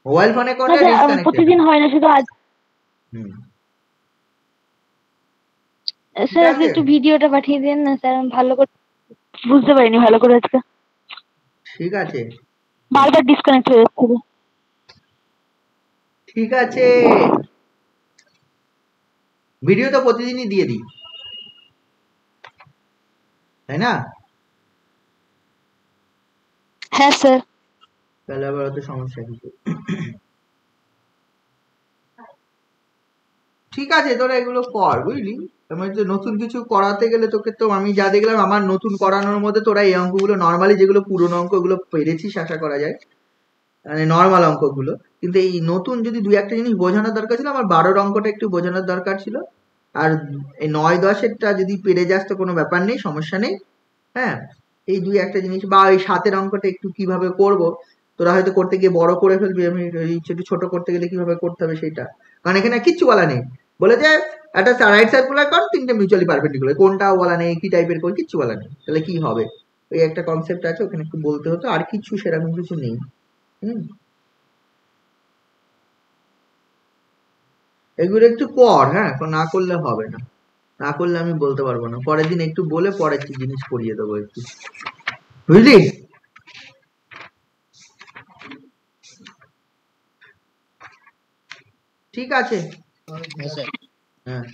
মোবাইল ফোনে কোনটা ডিসকানেক্টেড প্রতিদিন হয় না, শুধু আজ। স্যার একটু ভিডিওটা পাঠিয়ে দিন না স্যার, আমি ভালো করে বুঝতে পারিনি ভালো করে আজকে, ঠিক আছে, বারবার ডিসকানেক্ট হয়ে যাচ্ছে। ঠিক আছে, ভিডিও তো প্রতিদিনই দিয়ে দিই তাই না? হ্যাঁ স্যার। তাহলে আবার অত সমস্যা কিছু, ঠিক আছে তোরা এগুলো কর বুঝলি, আমার যে নতুন কিছু করাতে গেলে তোকে তো আমি যা দেখলাম আমার নতুন করানোর মধ্যে তোরা এই অঙ্কগুলো নর্মালি যেগুলো পুরোনো অঙ্ক ওগুলো পেরেছিস আশা করা যায়, মানে নর্মাল অঙ্কগুলো, কিন্তু এই নতুন যদি 2-1টা জিনিস বোঝানোর দরকার ছিল, আমার 12 অঙ্কটা একটু বোঝানোর দরকার ছিল, আর এই 9-10-এরটা যদি পেরে যাস তো কোনো ব্যাপার নেই, সমস্যা নেই। হ্যাঁ, এই 2-1টা জিনিস বা এই 7 অঙ্কটা একটু কিভাবে করব, তোরা হয়তো করতে গিয়ে বড় করে ফেলবি, আমি একটু ছোট করতে গেলে কিভাবে করতে হবে সেটা, কারণ এখানে কিচ্ছু বলা নেই, বলে যে একটা রাইট সার্কুলার কর 3টে মিউচুয়ালি পারপেন্ডিকুলার, কোনটাও বলা নেই, কি টাইপের কর, কিচ্ছু বলা নেই, তাহলে কি হবে, ওই একটা কনসেপ্ট আছে ওখানে একটু বলতে হতো, আর কিছু সেরকম কিছু নেই। এগুলো একটু কর, হ্যাঁ, না করলে হবে না, না করলে আমি বলতে পারবো না, পরের দিন একটু বলে পরের জিনিস করিয়ে দেবো একটু, বুঝলি? ঠিক আছে, হ্যাঁ।